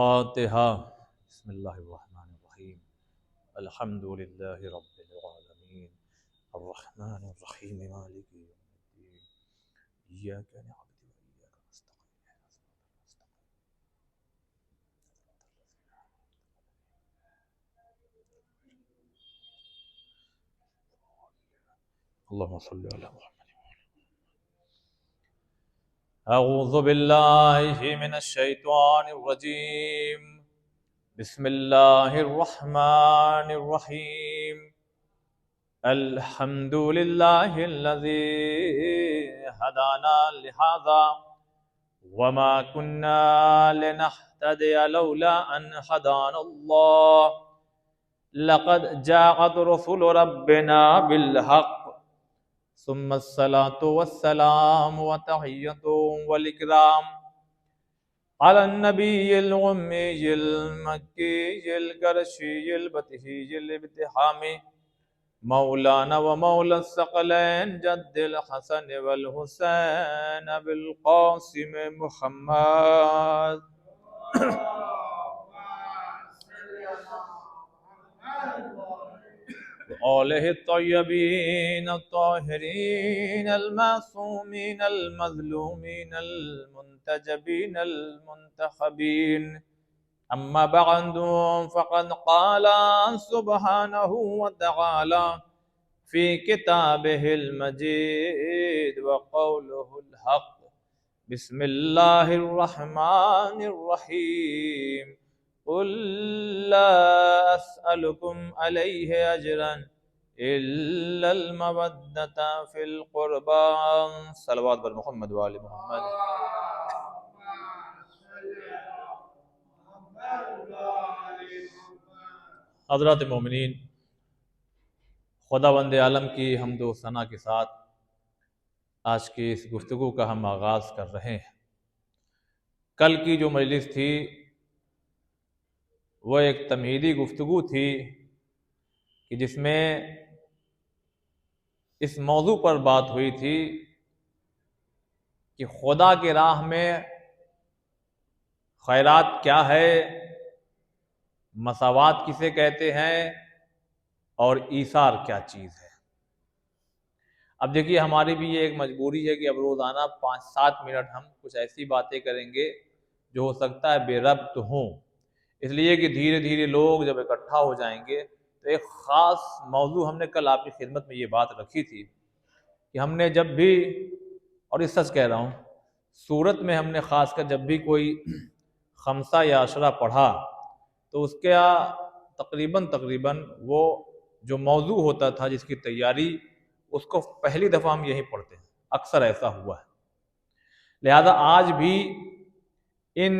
فاتحہ۔ بسم اللہ الرحمن الرحیم، الحمد للہ رب العالمین، الرحمن الرحیم، مالک یوم الدین، ایاک نعبد و ایاک نستعین، اللہم صلی علی محمد۔ اعوذ باللہ من الشیطان الرجیم، بسم اللہ الرحمن الرحیم، الحمد للہ الذی ہدانا لہذا وما كنا لنهتدي لولا ان هدانا الله لقد جاءت رسل ربنا بالحق ثم الصلاة والسلام وتحية والإكرام على النبي الأمي المكي القرشي البتهي الابتحامي مولانا ومولى الثقلين جد الحسن والحسين بالقاسم محمد وآله الطيبين الطاهرين المعصومين المظلومين المنتجبين المنتخبين. أما بعد فقد قال سبحانه وتعالى في كتابه المجيد وقوله الحق، بسم الله الرحمن الرحيم، قل لا أسألكم عليه أجرا إلا المودة في القربى. صلوات بر محمد وآل محمد. حضرات مومنین، خداوند عالم کی حمد و ثنا کے ساتھ آج کی اس گفتگو کا ہم آغاز کر رہے ہیں۔ کل کی جو مجلس تھی وہ ایک تمہیدی گفتگو تھی کہ جس میں اس موضوع پر بات ہوئی تھی کہ خدا کی راہ میں خیرات کیا ہے، مساوات کسے کہتے ہیں، اور ایثار کیا چیز ہے۔ اب دیکھیے، ہماری بھی یہ ایک مجبوری ہے کہ اب روزانہ 5-7 منٹ ہم کچھ ایسی باتیں کریں گے جو ہو سکتا ہے بے ربط ہوں، اس لیے کہ دھیرے دھیرے لوگ جب اکٹھا ہو جائیں گے تو ایک خاص موضوع ہم نے کل آپ کی خدمت میں یہ بات رکھی تھی کہ ہم نے جب بھی، اور اس سچ کہہ رہا ہوں، سورت میں ہم نے خاص کر جب بھی کوئی خمسہ یا عشرہ پڑھا تو اس کا تقریباً وہ جو موضوع ہوتا تھا جس کی تیاری، اس کو پہلی دفعہ ہم یہی پڑھتے ہیں، اکثر ایسا ہوا ہے۔ لہذا آج بھی ان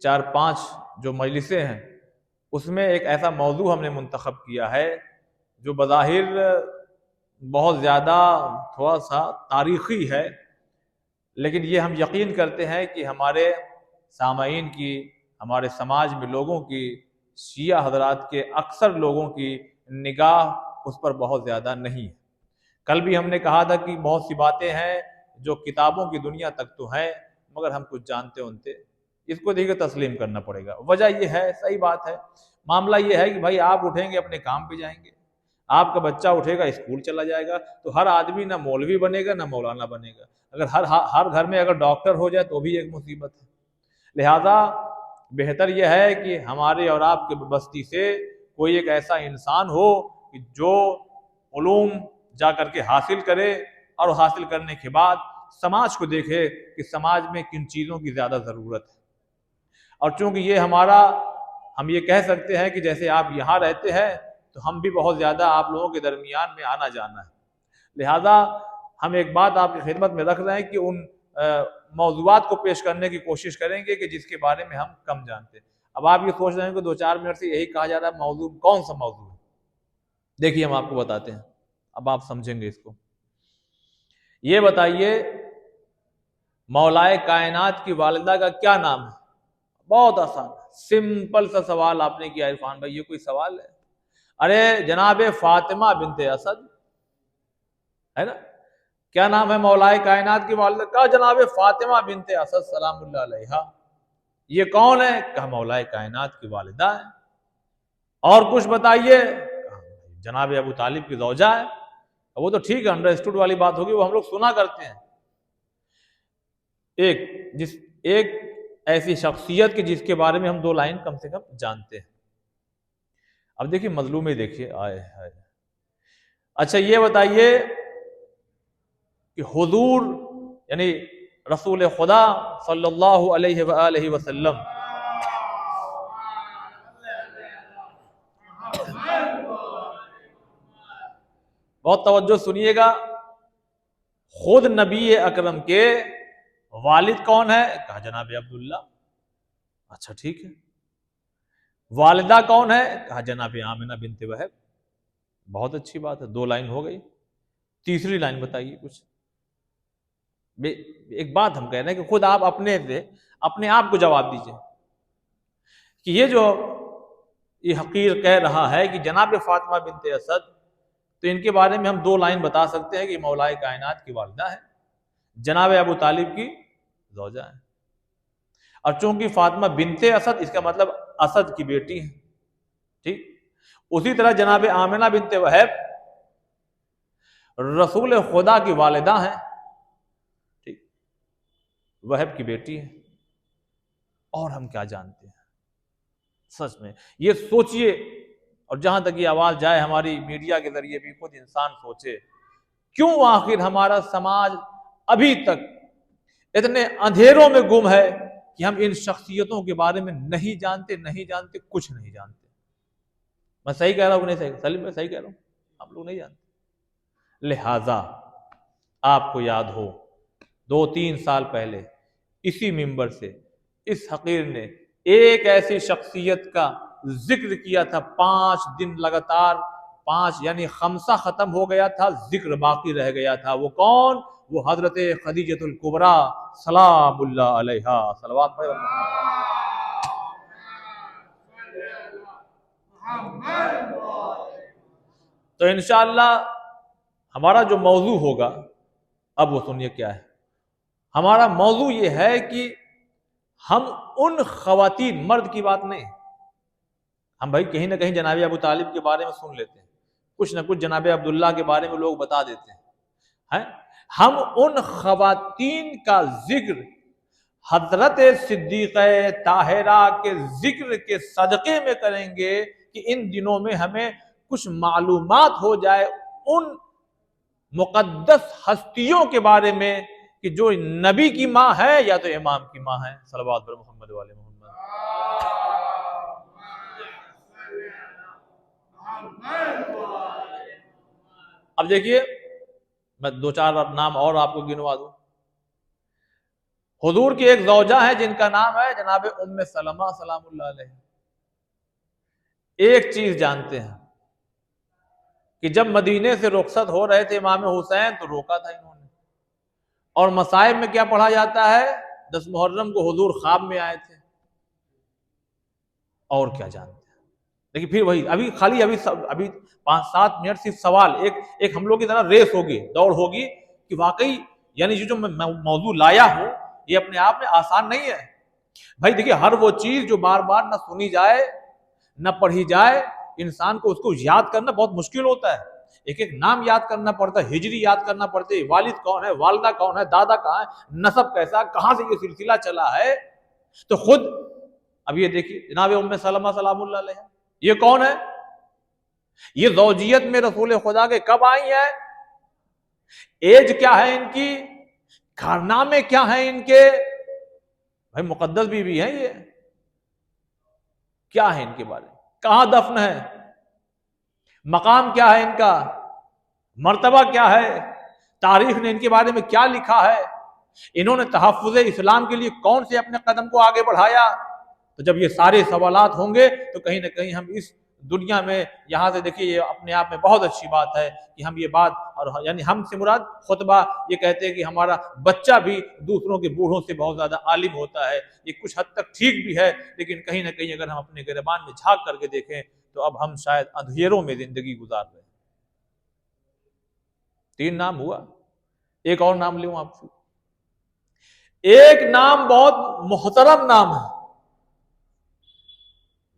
4-5 جو مجلسیں ہیں اس میں ایک ایسا موضوع ہم نے منتخب کیا ہے جو بظاہر بہت زیادہ تھوڑا سا تاریخی ہے، لیکن یہ ہم یقین کرتے ہیں کہ ہمارے سامعین کی، ہمارے سماج میں لوگوں کی، شیعہ حضرات کے اکثر لوگوں کی نگاہ اس پر بہت زیادہ نہیں ہے۔ کل بھی ہم نے کہا تھا کہ بہت سی باتیں ہیں جو کتابوں کی دنیا تک تو ہیں مگر ہم کچھ جانتے ہونتے، اس کو دیکھ کے تسلیم کرنا پڑے گا۔ وجہ یہ ہے، صحیح بات ہے، معاملہ یہ ہے کہ بھائی آپ اٹھیں گے اپنے کام پہ جائیں گے، آپ کا بچہ اٹھے گا اسکول چلا جائے گا، تو ہر آدمی نہ مولوی بنے گا نہ مولانا بنے گا۔ اگر ہر گھر میں اگر ڈاکٹر ہو جائے تو بھی ایک مصیبت ہے۔ لہذا بہتر یہ ہے کہ ہمارے اور آپ کے بستی سے کوئی ایک ایسا انسان ہو کہ جو علوم جا کر کے حاصل کرے، اور حاصل کرنے کے بعد سماج کو دیکھے کہ سماج میں کن چیزوں کی زیادہ ضرورت ہے۔ اور چونکہ یہ ہم یہ کہہ سکتے ہیں کہ جیسے آپ یہاں رہتے ہیں تو ہم بھی بہت زیادہ آپ لوگوں کے درمیان میں آنا جانا ہے، لہذا ہم ایک بات آپ کی خدمت میں رکھ رہے ہیں کہ ان موضوعات کو پیش کرنے کی کوشش کریں گے کہ جس کے بارے میں ہم کم جانتے ہیں۔ اب آپ یہ سوچ رہے ہیں کہ 2-4 منٹ سے یہی کہا جا رہا ہے موضوع کون سا موضوع ہے؟ دیکھیے ہم آپ کو بتاتے ہیں، اب آپ سمجھیں گے اس کو۔ یہ بتائیے مولائے کائنات کی والدہ کا کیا نام ہے؟ بہت آسان، سمپل سا سوال آپ نے کیا عرفان بھائی، یہ کوئی سوال ہے؟ ارے جناب فاطمہ بنت اسد ہے نا؟ کیا نام ہے مولائے کائنات کی والدہ کا؟ جناب فاطمہ بنت اسد سلام اللہ علیہا۔ یہ کون ہے؟ کہا مولا کائنات کی والدہ ہے۔ اور کچھ بتائیے؟ جناب ابو طالب کی زوجہ ہے۔ وہ تو ٹھیک ہے، انڈرسٹوڈ والی بات ہوگی، وہ ہم لوگ سنا کرتے ہیں۔ ایک ایسی شخصیت کی جس کے بارے میں ہم 2 لائن کم سے کم جانتے ہیں۔ اب دیکھیے مظلوم دیکھیے آئے ہے۔ اچھا یہ بتائیے کہ حضور یعنی رسول خدا صلی اللہ علیہ وآلہ وسلم بہت توجہ سنیے گا، خود نبی اکرم کے والد کون ہے؟ کہا جناب عبداللہ۔ اچھا ٹھیک ہے، والدہ کون ہے؟ کہا جناب آمنہ بنت وہب۔ بہت اچھی بات ہے، 2 لائن ہو گئی۔ تیسری لائن بتائیے کچھ۔ ایک بات ہم کہہ رہے ہیں کہ خود آپ اپنے آپ کو جواب دیجئے کہ یہ جو یہ حقیر کہہ رہا ہے کہ جناب فاطمہ بنت اسد، تو ان کے بارے میں ہم 2 لائن بتا سکتے ہیں کہ مولا کائنات کی والدہ ہے، جناب ابو طالب کی زوجہ ہے۔ اور چونکہ فاطمہ بنت اسد اس کا مطلب اسد کی بیٹی ہے، ٹھیک۔ اسی طرح جناب آمنہ بنت وہب رسول خدا کی والدہ ہیں، ٹھیک، وہب کی بیٹی ہے۔ اور ہم کیا جانتے ہیں؟ سچ میں یہ سوچئے، اور جہاں تک یہ آواز جائے ہماری میڈیا کے ذریعے بھی خود انسان سوچے، کیوں آخر ہمارا سماج ابھی تک اتنے اندھیروں میں گم ہے کہ ہم ان شخصیتوں کے بارے میں نہیں جانتے، کچھ نہیں جانتے۔ میں صحیح کہہ رہا ہوں کہ نہیں صحیح؟ سلیم میں صحیح کہہ رہا ہوں، ہم لوگ نہیں جانتے۔ لہذا آپ کو یاد ہو 2-3 سال پہلے اسی منبر سے اس حقیر نے ایک ایسی شخصیت کا ذکر کیا تھا، 5 دن لگاتار، 5 یعنی 5 ختم ہو گیا تھا، ذکر باقی رہ گیا تھا۔ وہ کون؟ وہ حضرت خدیجۃ الکبریٰ سلام اللہ علیہا، صلوات پڑھیں۔ تو انشاءاللہ ہمارا جو موضوع ہوگا، اب وہ سنیے کیا ہے۔ ہمارا موضوع یہ ہے کہ ہم ان خواتین، مرد کی بات نہیں، ہم بھائی کہیں نہ کہیں جناب ابو طالب کے بارے میں سن لیتے ہیں، کچھ نہ کچھ جناب عبداللہ کے بارے میں لوگ بتا دیتے ہیں۔ ہم ان خواتین کا ذکر حضرت صدیقہ طاہرہ کے ذکر کے صدقے میں کریں گے کہ ان دنوں میں ہمیں کچھ معلومات ہو جائے ان مقدس ہستیوں کے بارے میں کہ جو نبی کی ماں ہے یا تو امام کی ماں ہے، صلوات بر محمد والے محمد۔ اب دیکھیے میں 2-4 نام اور آپ کو گنوا دوں۔ حضور کی ایک زوجہ ہے جن کا نام ہے جناب ام سلمہ سلام اللہ علیہ۔ ایک چیز جانتے ہیں کہ جب مدینے سے رخصت ہو رہے تھے امام حسین تو روکا تھا انہوں نے، اور مصائب میں کیا پڑھا جاتا ہے؟ 10 محرم کو حضور خواب میں آئے تھے۔ اور کیا جانتے ہیں؟ لیکن پھر وہی ابھی 5-7 منٹ صرف سوال، ایک ہم لوگ کی طرح ریس ہوگی، دوڑ ہوگی کہ واقعی یعنی جو میں موضوع لایا ہوں یہ اپنے آپ میں آسان نہیں ہے بھائی۔ دیکھیے ہر وہ چیز جو بار بار نہ سنی جائے نہ پڑھی جائے، انسان کو اس کو یاد کرنا بہت مشکل ہوتا ہے۔ ایک نام یاد کرنا پڑتا ہے، ہجری یاد کرنا پڑتی ہے، والد کون ہے، والدہ کون ہے، دادا کہاں ہے، نسب کیسا، کہاں سے یہ سلسلہ چلا ہے۔ تو خود اب یہ دیکھیے جناب ام سلمہ سلام اللہ علیہ، یہ کون ہے؟ یہ زوجیت میں رسول خدا کے کب آئی ہیں؟ ایج کیا ہے ان کی؟ کارنامے کیا ہیں ان کے؟ بھائی مقدس بھی ہیں، یہ کیا ہے ان کے بارے میں؟ کہاں دفن ہے؟ مقام کیا ہے ان کا؟ مرتبہ کیا ہے؟ تاریخ نے ان کے بارے میں کیا لکھا ہے؟ انہوں نے تحفظ اسلام کے لیے کون سے اپنے قدم کو آگے بڑھایا؟ تو جب یہ سارے سوالات ہوں گے تو کہیں نہ کہیں ہم اس دنیا میں یہاں سے دیکھیے یہ اپنے آپ میں بہت اچھی بات ہے کہ ہم یہ بات، اور یعنی ہم سے مراد خطبہ یہ کہتے ہیں کہ ہمارا بچہ بھی دوسروں کے بوڑھوں سے بہت زیادہ عالم ہوتا ہے۔ یہ کچھ حد تک ٹھیک بھی ہے، لیکن کہیں نہ کہیں اگر ہم اپنے گریبان میں جھانک کر کے دیکھیں تو اب ہم شاید اندھیروں میں زندگی گزار رہے ہیں۔ 3 نام ہوا، ایک اور نام لوں آپ سے۔ ایک نام بہت محترم نام ہے،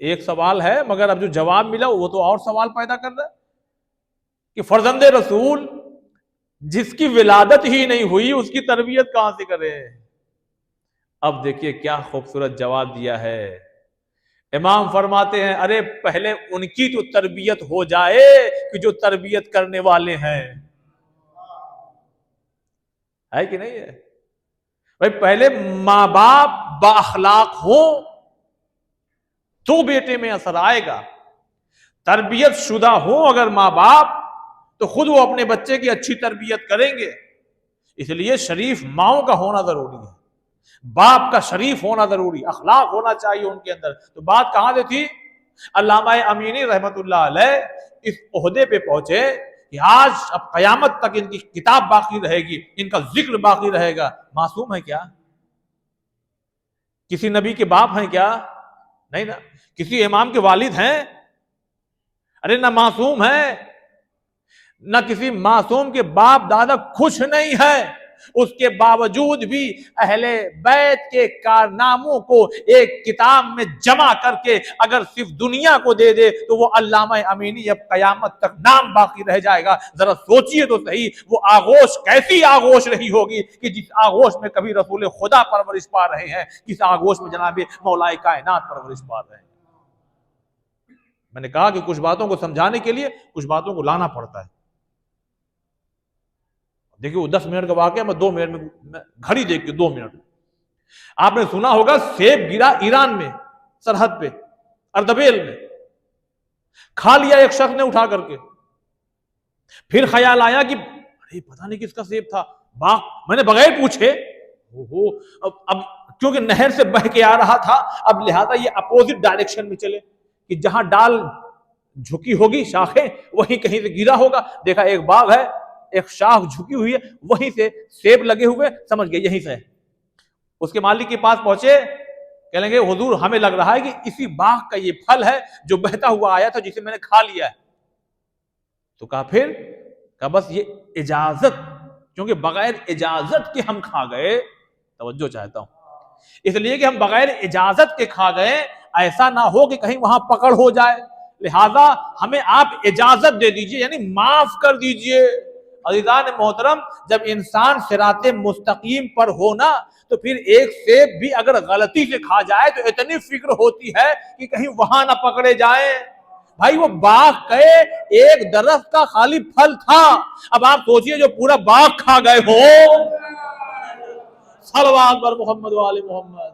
ایک سوال ہے مگر اب جو جواب ملا وہ تو اور سوال پیدا کر رہا ہے کہ فرزند رسول جس کی ولادت ہی نہیں ہوئی اس کی تربیت کہاں سے کرے. اب دیکھیے کیا خوبصورت جواب دیا ہے. امام فرماتے ہیں ارے پہلے ان کی تو تربیت ہو جائے کہ جو تربیت کرنے والے ہیں. ہے کہ نہیں ہے بھائی؟ پہلے ماں باپ با اخلاق ہو تو بیٹے میں اثر آئے گا. تربیت شدہ ہو اگر ماں باپ تو خود وہ اپنے بچے کی اچھی تربیت کریں گے. اس لیے شریف ماؤں کا ہونا ضروری ہے, باپ کا شریف ہونا ضروری, اخلاق ہونا چاہیے ان کے اندر. تو بات کہاں سے تھی؟ علامہ امینی رحمت اللہ علیہ اس عہدے پہ پہنچے کہ آج اب قیامت تک ان کی کتاب باقی رہے گی, ان کا ذکر باقی رہے گا. معصوم ہے کیا؟ کسی نبی کے باپ ہیں کیا؟ نہیں نا. کسی امام کے والد ہیں؟ ارے نہ معصوم ہے, نہ کسی معصوم کے باپ دادا کچھ نہیں ہے. اس کے باوجود بھی اہل بیت کے کارناموں کو ایک کتاب میں جمع کر کے اگر صرف دنیا کو دے دے تو وہ علامہ امینی اب قیامت تک نام باقی رہ جائے گا. ذرا سوچئے تو صحیح, وہ آغوش کیسی آغوش رہی ہوگی کہ جس آغوش میں کبھی رسول خدا پرورش پا رہے ہیں, کس آغوش میں جناب مولا کائنات پرورش پا رہے ہیں. میں نے کہا کہ کچھ باتوں کو سمجھانے کے لیے کچھ باتوں کو لانا پڑتا ہے. دیکھیے وہ 10 منٹ کا واقعہ میں 2 منٹ میں گھڑی دیکھ کے 2 منٹ. آپ نے سنا ہوگا سیب گرا ایران میں سرحد پہ اردبیل میں, کھا لیا ایک شخص نے اٹھا کر کے. پھر خیال آیا کہ ارے پتہ نہیں کس کا سیب تھا, باغ میں نے بغیر پوچھے اب کیونکہ نہر سے بہ کے آ رہا تھا, اب لہذا یہ اپوزٹ ڈائریکشن میں چلے کہ جہاں ڈال جھکی ہوگی شاخیں وہیں کہیں سے گرا ہوگا. دیکھا ایک باغ ہے, ایک شاخ جھکی ہوئی ہے, وہیں سے سیب لگے ہوئے, سمجھ گئے یہیں سے. اس کے مالک کے پاس پہنچے, کہنے لگے حضور ہمیں لگ رہا ہے کہ اسی باغ کا یہ پھل ہے جو بہتا ہوا آیا تھا جسے میں نے کھا لیا ہے. تو کہا پھر؟ کہا بس یہ اجازت, کیونکہ بغیر اجازت کے ہم کھا گئے. توجہ چاہتا ہوں, اس لیے کہ ہم بغیر اجازت کے کھا گئے, ایسا نہ ہو کہ کہیں وہاں پکڑ ہو جائے. لہذا ہمیں آپ اجازت دے دیجئے, یعنی معاف کر دیجئے. عزیزان محترم, جب انسان صراط مستقیم پر ہونا تو پھر ایک سیب بھی اگر غلطی سے کھا جائے تو اتنی فکر ہوتی ہے کہ کہیں وہاں نہ پکڑے جائیں. بھائی وہ باغ کے ایک درخت کا خالی پھل تھا, اب آپ سوچئے جو پورا باغ کھا گئے ہو. صلوات بر محمد و آل محمد.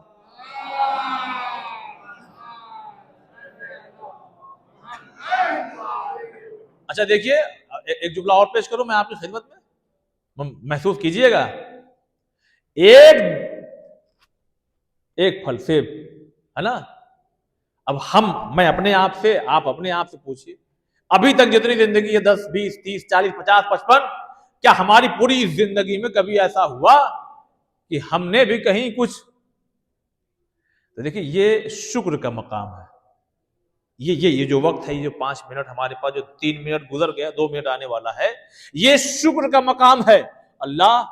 اچھا دیکھیے ایک جملہ اور پیش کروں میں آپ کی خدمت میں, محسوس کیجئے گا. ایک پھل سیب ہے نا. اب میں اپنے آپ سے, آپ اپنے آپ سے پوچھئے, ابھی تک جتنی زندگی ہے 10 20 30 40 50 55, کیا ہماری پوری زندگی میں کبھی ایسا ہوا کہ ہم نے بھی کہیں کچھ؟ تو دیکھیے یہ شکر کا مقام ہے. یہ جو وقت ہے, یہ جو 5 منٹ ہمارے پاس, جو 3 منٹ گزر گیا, 2 منٹ آنے والا ہے, یہ شکر کا مقام ہے. اللہ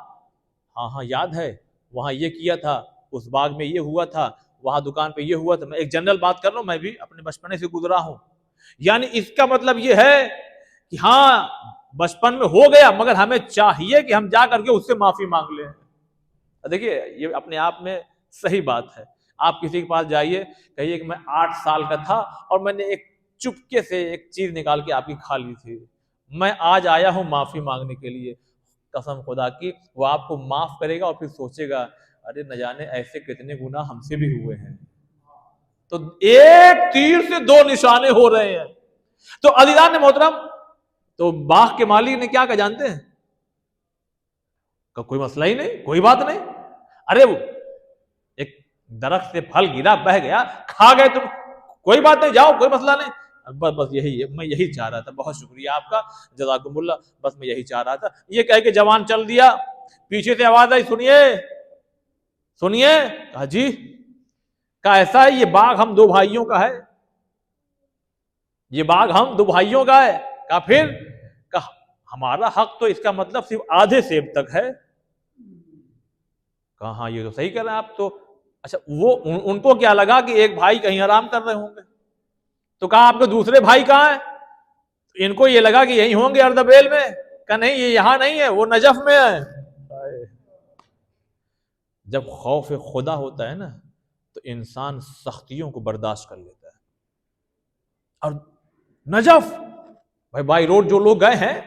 ہاں یاد ہے, وہاں یہ کیا تھا, اس باغ میں یہ ہوا تھا, وہاں دکان پہ یہ ہوا تھا. میں ایک جنرل بات کر رہا ہوں, میں بھی اپنے بچپنے سے گزرا ہوں. یعنی اس کا مطلب یہ ہے کہ ہاں بچپن میں ہو گیا, مگر ہمیں چاہیے کہ ہم جا کر کے اس سے معافی مانگ لیں. دیکھیے یہ اپنے آپ میں صحیح بات ہے. آپ کسی کے پاس جائیے, کہیے کہ میں 8 سال کا تھا اور میں نے ایک چپکے سے ایک چیز نکال کے آپ کی کھا لی تھی, میں آج آیا ہوں معافی مانگنے کے لیے. قسم خدا کی وہ آپ کو معاف کرے گا اور پھر سوچے گا ارے نہ جانے ایسے کتنے گناہ ہم سے بھی ہوئے ہیں. تو ایک تیر سے 2 نشانے ہو رہے ہیں. تو عزیزان محترم, تو باغ کے مالک نے کیا کہا جانتے ہیں؟ کوئی مسئلہ ہی نہیں, کوئی بات نہیں. ارے وہ ایک درخت سے پھل گرا, بہ گیا, کھا گئے تم, کوئی بات نہیں, جاؤ, کوئی مسئلہ نہیں. بس یہی ہے, میں یہی چاہ رہا تھا, بہت شکریہ آپ کا, جزاکم اللہ, بس میں یہی چاہ رہا تھا. یہ کہہ کے جوان چل دیا. پیچھے سے آواز آئی, سنیے. کہا جی, کہا ایسا ہے, یہ باغ ہم 2 بھائیوں کا ہے, یہ باغ ہم 2 بھائیوں کا ہے. کہا پھر؟ کہا ہمارا حق تو اس کا مطلب صرف آدھے سیب تک ہے. کہا ہاں یہ تو صحیح کر رہے ہیں آپ. تو اچھا وہ ان کو کیا لگا کہ ایک بھائی کہیں آرام کر رہے ہوں گے, تو کہا آپ کے دوسرے بھائی کہاں ہیں؟ ان کو یہ لگا کہ یہی ہوں گے اردبیل میں، کہا نہیں یہ یہاں نہیں ہے، وہ نجف میں ہے۔ جب خوف خدا ہوتا ہے نا تو انسان سختیوں کو برداشت کر لیتا ہے۔ اور نجف بائی روڈ جو لوگ گئے ہیں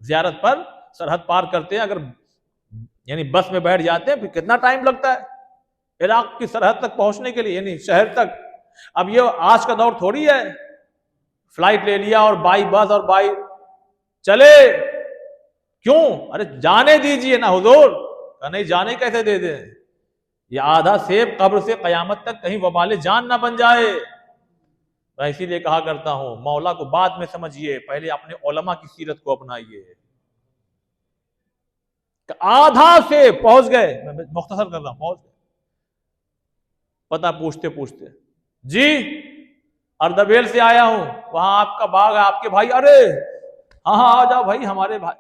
زیارت پر، سرحد پار کرتے ہیں، اگر یعنی بس میں بیٹھ جاتے ہیں پھر کتنا ٹائم لگتا ہے عراق کی سرحد تک پہنچنے کے لیے، یعنی شہر تک۔ اب یہ آج کا دور تھوڑی ہے فلائٹ لے لیا اور بائی بس اور بائی چلے، کیوں؟ ارے جانے دیجئے نا حضور، کہ نہیں جانے کیسے دے دیں؟ یہ آدھا سیب قبر سے قیامت تک کہیں وبال جان نہ بن جائے۔ میں اسی لیے کہا کرتا ہوں مولا کو بعد میں سمجھیے، پہلے اپنے علماء کی سیرت کو اپنائیے۔ آدھا سے پہنچ گئے، میں مختصر کر رہا ہوں، پہنچ گئے، پتہ پوچھتے پوچھتے، جی اردبیل سے آیا ہوں، وہاں آپ کا باغ ہے، آپ کے بھائی، ارے ہاں ہاں آ جاؤ بھائی ہمارے بھائی،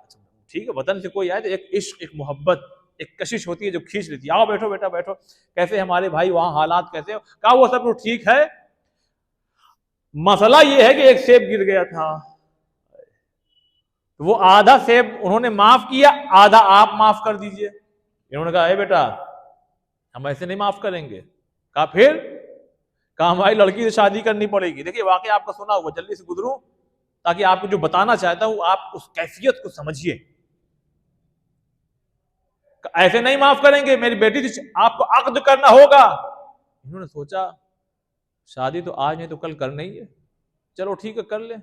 ٹھیک ہے، وطن سے کوئی آئے تو ایک عشق، ایک محبت، ایک کشش ہوتی ہے جو کھینچ لیتی ہے، آؤ بیٹھو بیٹا بیٹھو، کیسے ہمارے بھائی وہاں حالات کیسے؟ کہا وہ سب ٹھیک ہے، مسئلہ یہ ہے کہ ایک سیب گر گیا تھا، وہ آدھا سیب انہوں نے معاف کیا، آدھا آپ معاف کر دیجئے۔ انہوں نے کہا اے بیٹا ہم ایسے نہیں معاف کریں گے۔ کہا پھر؟ کہا ہماری لڑکی سے شادی کرنی پڑے گی۔ دیکھیے واقعی آپ کا سنا ہوا، جلدی سے گزروں تاکہ آپ کو جو بتانا چاہتا ہوں آپ اس کیفیت کو سمجھیے۔ ایسے نہیں معاف کریں گے، میری بیٹی سے آپ کو عقد کرنا ہوگا۔ انہوں نے سوچا شادی تو آج نہیں تو کل کرنا ہی ہے، چلو ٹھیک ہے کر لیں،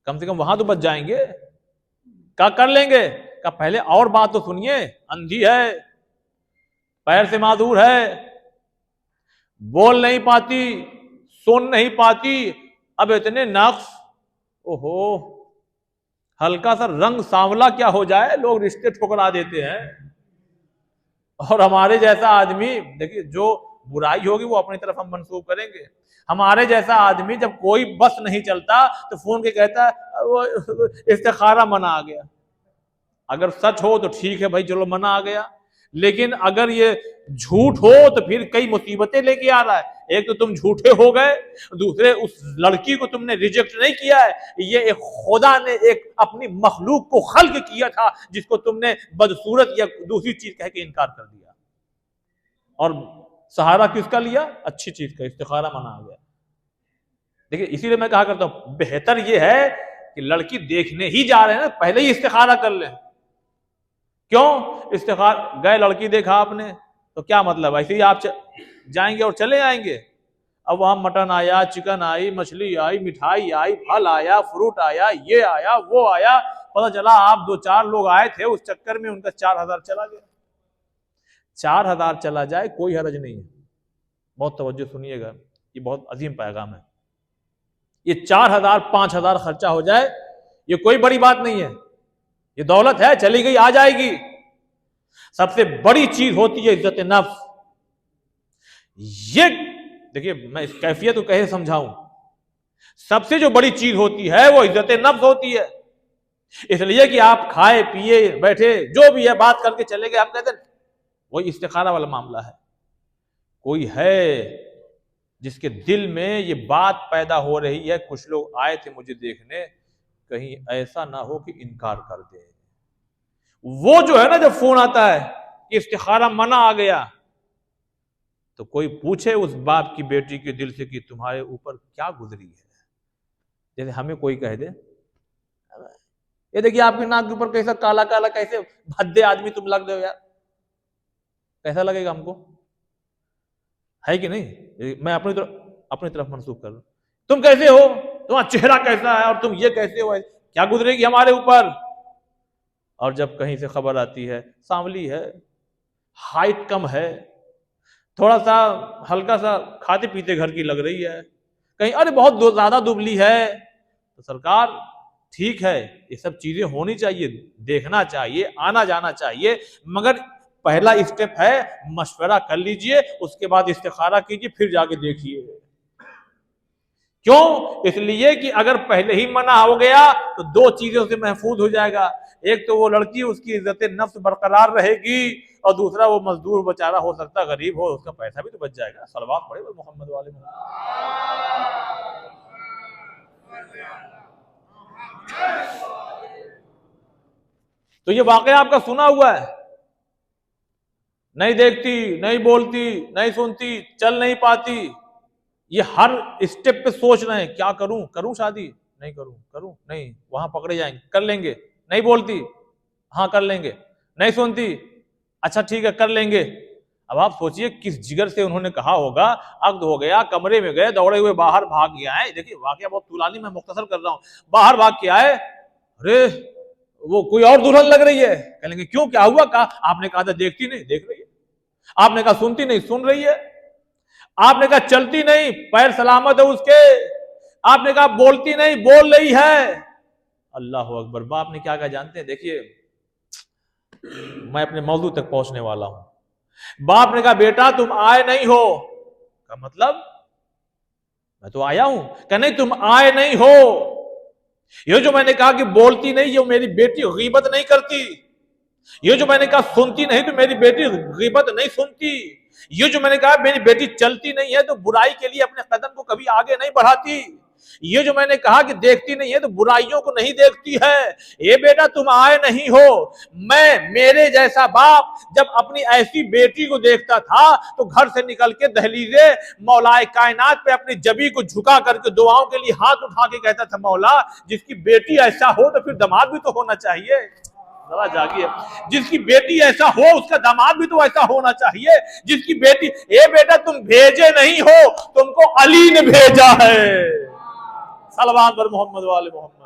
کم سے کم وہاں تو بچ جائیں گے۔ کہا کر لیں گے۔ کہا پہلے اور بات تو سنیے، اندھی ہے، پیر سے معذور ہے، بول نہیں پاتی، سن نہیں پاتی، اب اتنے نقص، اوہو ہلکا سا رنگ سانولا کیا ہو جائے لوگ رشتے ٹھکرا دیتے ہیں۔ اور ہمارے جیسا آدمی، دیکھیے جو برائی ہوگی وہ اپنی طرف ہم منسوخ کریں گے، ہمارے جیسا آدمی جب کوئی بس نہیں چلتا تو فون کے کہتا ہے وہ استخارہ منع آ گیا۔ اگر سچ ہو تو ٹھیک ہے بھائی چلو منع آ گیا، لیکن اگر یہ جھوٹ ہو تو پھر کئی مصیبتیں لے کے آ رہا ہے۔ ایک تو تم جھوٹے ہو گئے، دوسرے اس لڑکی کو تم نے ریجیکٹ نہیں کیا ہے، یہ ایک خدا نے ایک اپنی مخلوق کو خلق کیا تھا جس کو تم نے بدصورت یا دوسری چیز کہہ کے انکار کر دیا، اور سہارا کس کا لیا؟ اچھی چیز کا، استخارہ منع آ گیا۔ دیکھیے اسی لیے میں کہا کرتا ہوں بہتر یہ ہے کہ لڑکی دیکھنے ہی جا رہے ہیں نا پہلے ہی استخارہ کر لیں۔ کیوں؟ استخارہ گئے لڑکی دیکھا آپ نے تو کیا مطلب؟ ایسے ہی آپ جائیں گے اور چلے آئیں گے؟ اب وہاں مٹن آیا، چکن آئی، مچھلی آئی، مٹھائی آئی، پھل آیا، فروٹ آیا، یہ آیا وہ آیا، پتہ چلا آپ دو چار لوگ آئے تھے، اس چکر میں ان کا 4000 چلا گیا۔ 4000 چلا جائے کوئی حرج نہیں ہے، بہت توجہ سنیے گا، یہ بہت عظیم پیغام ہے۔ یہ 4000 5000 خرچہ ہو جائے یہ کوئی بڑی بات نہیں ہے، یہ دولت ہے، چلی گئی آ جائے گی۔ سب سے بڑی چیز ہوتی ہے عزت نفس۔ یہ دیکھیے میں اس کیفیت کو کیسے سمجھاؤں، سب سے جو بڑی چیز ہوتی ہے وہ عزت نفس ہوتی ہے۔ اس لیے کہ آپ کھائے پیے بیٹھے جو بھی ہے بات کر کے چلے گئے، آپ کہتے ہیں وہی استخارہ والا معاملہ ہے۔ کوئی ہے جس کے دل میں یہ بات پیدا ہو رہی ہے، کچھ لوگ آئے تھے مجھے دیکھنے، کہیں ایسا نہ ہو کہ انکار کر دے۔ وہ جو ہے نا جب فون آتا ہے کہ استخارہ منع آ گیا تو کوئی پوچھے اس باپ کی بیٹی کے دل سے کہ تمہارے اوپر کیا گزری ہے، جیسے ہمیں کوئی کہہ دے یہ دیکھیے آپ کی ناک کے اوپر کیسا کالا کالا، کیسے بھدے آدمی تم لگ رہے ہو یار، کیسا لگے گا ہم کو؟ ہے کہ نہیں؟ میں اپنی طرف منسوخ کر رہا ہوں، تم کیسے ہو، تمہارا چہرہ کیسا ہے، اور تم یہ کیسے ہو، کیا گزرے گی ہمارے اوپر؟ اور جب کہیں سے خبر آتی ہے سانولی ہے، ہائٹ کم ہے، تھوڑا سا ہلکا سا کھاتے پیتے گھر کی لگ رہی ہے، کہیں ارے بہت زیادہ دبلی ہے، تو سرکار ٹھیک ہے یہ سب چیزیں ہونی چاہیے، دیکھنا چاہیے، آنا جانا چاہیے، مگر پہلا اسٹیپ ہے مشورہ کر لیجئے، اس کے بعد استخارہ کیجئے، پھر جا کے دیکھیے۔ کیوں؟ اس لیے کہ اگر پہلے ہی منع ہو گیا تو دو چیزوں سے محفوظ ہو جائے گا، ایک تو وہ لڑکی اس کی عزت نفس برقرار رہے گی، اور دوسرا وہ مزدور بیچارہ ہو سکتا غریب ہو، اس کا پیسہ بھی تو بچ جائے گا۔ صلوات پڑھے محمد والے۔ تو یہ واقعہ آپ کا سنا ہوا ہے، نہیں دیکھتی، نہیں بولتی، نہیں سنتی، چل نہیں پاتی، یہ ہر اسٹیپ پہ سوچ رہے ہیں کیا کروں، کروں شادی نہیں کروں، کروں نہیں، وہاں پکڑے جائیں گے، کر لیں گے، نہیں بولتی، ہاں کر لیں گے، نہیں سنتی، اچھا ٹھیک ہے کر لیں گے۔ اب آپ سوچئے کس جگر سے انہوں نے کہا ہوگا، عقد ہو گیا، کمرے میں گئے، دوڑے ہوئے باہر بھاگ کے آئے، دیکھیے واقعہ بہت طولانی، میں مختصر کر رہا ہوں، باہر بھاگ کے آئے، ارے وہ کوئی اور دلہن لگ رہی ہے، کہیں گے کیوں کیا ہوا، کہا آپ نے کہا تھا دیکھتی نہیں، دیکھ رہی ہے، آپ نے کہا سنتی نہیں، سن رہی ہے، آپ نے کہا چلتی نہیں، پیر سلامت ہے اس کے، آپ نے کہا بولتی نہیں، بول رہی ہے۔ اللہ اکبر، باپ نے کیا کہا جانتے ہیں؟ دیکھیے میں اپنے موضوع تک پہنچنے والا ہوں۔ باپ نے کہا بیٹا تم آئے نہیں ہو، کا مطلب میں تو آیا ہوں، کہ نہیں تم آئے نہیں ہو، یہ جو میں نے کہا کہ بولتی نہیں، یہ میری بیٹی غیبت نہیں کرتی، یہ جو میں نے کہا سنتی نہیں تو میری بیٹی غیبت نہیں سنتی، یہ جو میں نے کہا میری بیٹی چلتی نہیں ہے تو برائی کے لیے اپنے قدم کو کبھی آگے نہیں بڑھاتی، یہ جو میں نے کہا کہ دیکھتی نہیں ہے تو برائیوں کو نہیں دیکھتی ہے، یہ بیٹا تم آئے نہیں ہو۔ میں میرے جیسا باپ جب اپنی ایسی بیٹی کو دیکھتا تھا تو گھر سے نکل کے دہلیزے مولا کائنات پہ اپنی جبی کو جھکا کر کے دعاؤں کے لیے ہاتھ اٹھا کے کہتا تھا مولا جس کی بیٹی ایسا ہو تو پھر داماد بھی تو ہونا چاہیے، ذرا جاگیے، جس کی بیٹی ایسا ہو اس کا داماد بھی تو ایسا ہونا چاہیے، جس کی بیٹی، اے بیٹا تم بھیجے نہیں ہو، تم کو علی نے بھیجا ہے، صلوات پر محمد والے محمد۔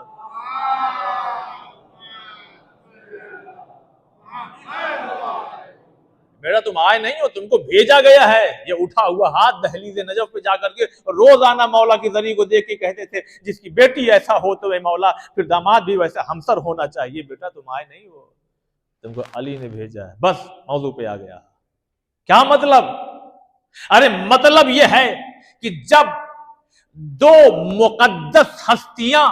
بیٹا تم آئے نہیں ہو، تم کو بھیجا گیا ہے۔ یہ اٹھا ہوا ہاتھ دہلیز نجف پہ جا کر کے روزانہ مولا کی ذریعے کو دیکھ کے کہتے تھے جس کی بیٹی ایسا ہو تو اے مولا پھر داماد بھی ویسا ہمسر ہونا چاہیے، بیٹا تم آئے نہیں ہو، تم کو علی نے بھیجا ہے۔ بس موضوع پہ آ گیا، کیا مطلب؟ ارے مطلب یہ ہے کہ جب دو مقدس ہستیاں